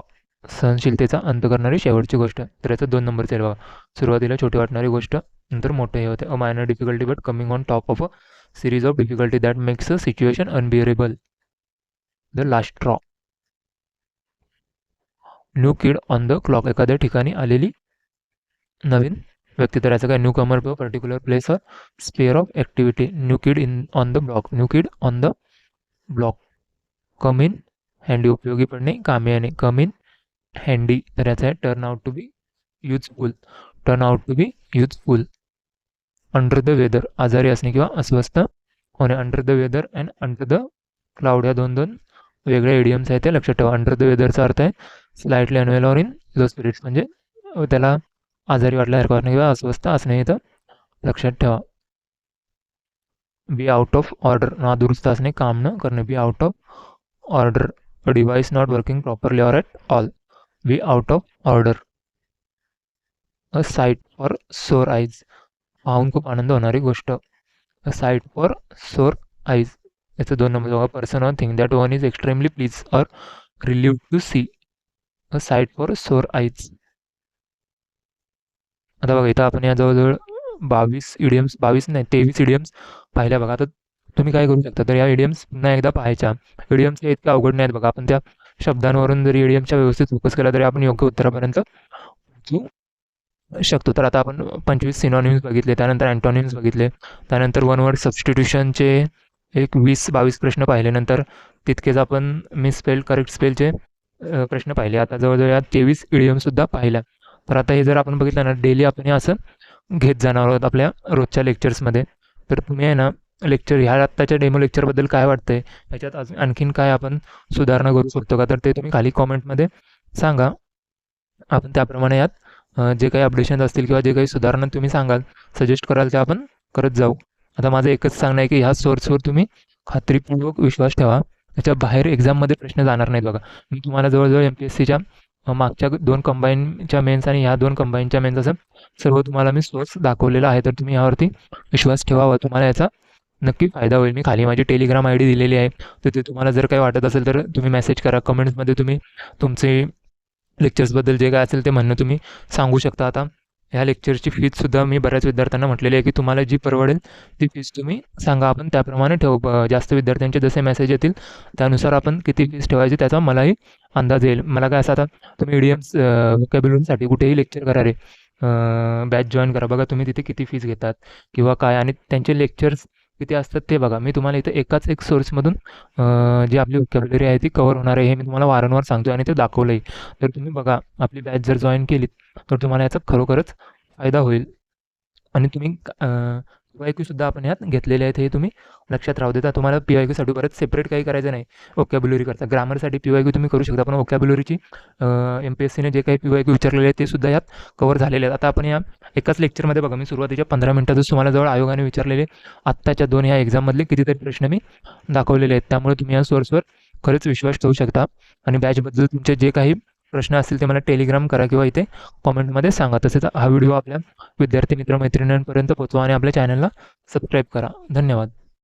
सहनशीलतेचा अंत करणारी शेवटची गोष्ट. तर याचं 2 नंबरचं आहे बघा. सुरुवातीला छोटी वाटणारी गोष्ट नंतर मोठे हे होते. A minor difficulty but coming on top of a series of difficulty that makes a situation unbearable. The last straw. New kid on the clock, एखाद्या ठिकाणी आलेली नवीन व्यक्ती. तर याचं काय, newcomer to particular place or sphere of activity. New kid in on the block, new kid on the block. Come in handy, उपयोगी पडणे, कामे येणे. कम इन हँडी, तर याचं आहे turn out to be useful, turn out to be useful. Under the weather, आजारी असणे किंवा अस्वस्थ होणे. Under the weather and under the cloud या 2 वेगळ्या इडियम्स आहेत, ते लक्षात ठेवा. अंडर द वेदरचा अर्थ आहे slightly unwell or in low spirits, म्हणजे त्याला आजारी वाटल्यासारखं वाटणं किंवा अस्वस्थ असणे, इथं लक्षात ठेवा. बी आउट ऑफ ऑर्डर, नादुरुस्त असणे, काम न करणे. Be out of order, a device not working properly or at all. Be out of order. A sight for sore eyes, पाहून खूप आनंद होणारी गोष्ट. A sight for sore eyes, याचं 2 नंबर बघा. Person or thing that one is extremely please or relieve to see. A sight for sore eyes. आता बघा, इथं आपण या जवळजवळ 22 इडियम्स, 22 नाही 23 इडियम्स पाहिल्या बघा. आता तुम्ही काय करू शकता, तर या इडियम्स पुन्हा एकदा पाहायच्या. इडियम्स हे इतके अवघड नाहीत बघा. आपण त्या शब्दांवरून जरी इडियमच्या व्यवस्थित फोकस केला तरी आपण योग्य उत्तरापर्यंत पोहोचू शकतो. तर आता आपण 25 सिनॉनिम्स बघितले, त्यानंतर अँटॉनिम्स बघितले, त्यानंतर वन वर्ड सबस्टिट्यूशनचे एक 20-22 प्रश्न पाहिले. नंतर तितकेच आपण मिसस्पेल्ड करेक्ट स्पेलचे प्रश्न पाहिले. आता जवळजवळ या 23 इडियमसुद्धा पाहिल्या. तर आता हे जर आपण बघितलं ना, डेली आपण हे असं घेत जाणार आहोत आपल्या रोजच्या लेक्चर्समध्ये. तर तुम्ही आहे ना, लेक्चर ह्या आत्ताच्या डेमो लेक्चरबद्दल काय वाटतंय, ह्याच्यात अजून आणखीन काय आपण सुधारणा करू शकतो का, तर ते तुम्ही खाली कॉमेंटमध्ये सांगा. आपण त्याप्रमाणे यात जे काही अपडेशन असतील किंवा जे काही सुधारणा तुम्ही सांगाल, सजेस्ट कराल, ते आपण करत जाऊ. आता माझं एकच सांगणं आहे की ह्या सोर्सवर तुम्ही खात्रीपूर्वक विश्वास ठेवा. त्याच्या बाहेर एक्झाममध्ये प्रश्न जाणार नाहीत बघा. मी तुम्हाला जवळजवळ MPSCच्या मागच्या 2 कंबाईनच्या मेन्स आणि ह्या 2 कंबाईनच्या मेन्स असं सर्व तुम्हाला मी सोर्स दाखवलेला आहे. तर तुम्ही यावरती विश्वास ठेवावा, तुम्हाला याचा नक्की फायदा होईल. मी खाली माझी टेलिग्राम ID दिलेली आहे, तर ते तुम्हाला जर काही वाटत असेल तर तुम्ही मेसेज करा. कमेंट्समध्ये तुम्ही तुमचे लेक्चर्सबद्दल जे काय असेल ते म्हणणं तुम्ही सांगू शकता. आता ह्या लेक्चरची फीजसुद्धा मी बऱ्याच विद्यार्थ्यांना म्हटलेली आहे की तुम्हाला जी परवडेल ती फीज तुम्ही सांगा, आपण त्याप्रमाणे ठेवू. जास्त विद्यार्थ्यांचे जसे मेसेज येतील त्यानुसार आपण किती फीज ठेवायची त्याचा मलाही अंदाज येईल. मला काय असं, आता तुम्ही इडियम्स व्होकॅब्युलरीसाठी कुठेही लेक्चर करा रे, बॅच जॉईन करा, बघा तुम्ही तिथे किती फीज घेतात किंवा काय आणि त्यांचे लेक्चर्स किती असतात ते बघा. मी तुम्हाला इथं एकाच एक सोर्समधून जी आपली व्होकॅब्युलरी आहे ती कव्हर होणार आहे हे मी तुम्हाला वारंवार सांगतो आणि ते दाखवलंही. तर तुम्ही बघा, आपली बॅच जर जॉईन केलीत तर तुम्हाला याचा खरोखरच फायदा होईल. आणि तुम्ही PYQसुद्धा आपण यात घेतलेले आहेत, हे तुम्ही लक्षात राहू देता. तुम्हाला PYQसाठी परत सेपरेट काही करायचं नाही. व्होकॅब्युलरी करता ग्रामरसाठी PYQ तुम्ही करू शकता, पण व्होकॅब्युलरीची MPSCने जे काही PYQ विचारलेले आहेत ते सुद्धा यात कव्हर झालेले आहेत. आता आपण या एकाच लेक्चरमध्ये बघा, मी सुरुवातीच्या 15 मिनिटातच तुम्हाला जवळ आयोगाने विचारलेले आत्ताच्या 2 ह्या एक्झाममधले कितीतरी प्रश्न मी दाखवलेले आहेत. त्यामुळे तुम्ही या सोर्सवर खरंच विश्वास ठेवू शकता. आणि बॅचबद्दल तुमचे जे काही प्रश्न असतील ते मला टेलिग्राम करा किंवा इथे कॉमेंटमध्ये सांगा. तसेच हा व्हिडिओ आपल्या विद्यार्थी मित्र मैत्रिणींपर्यंत पोहोचवा आणि आपल्या चॅनलला सबस्क्राईब करा. धन्यवाद.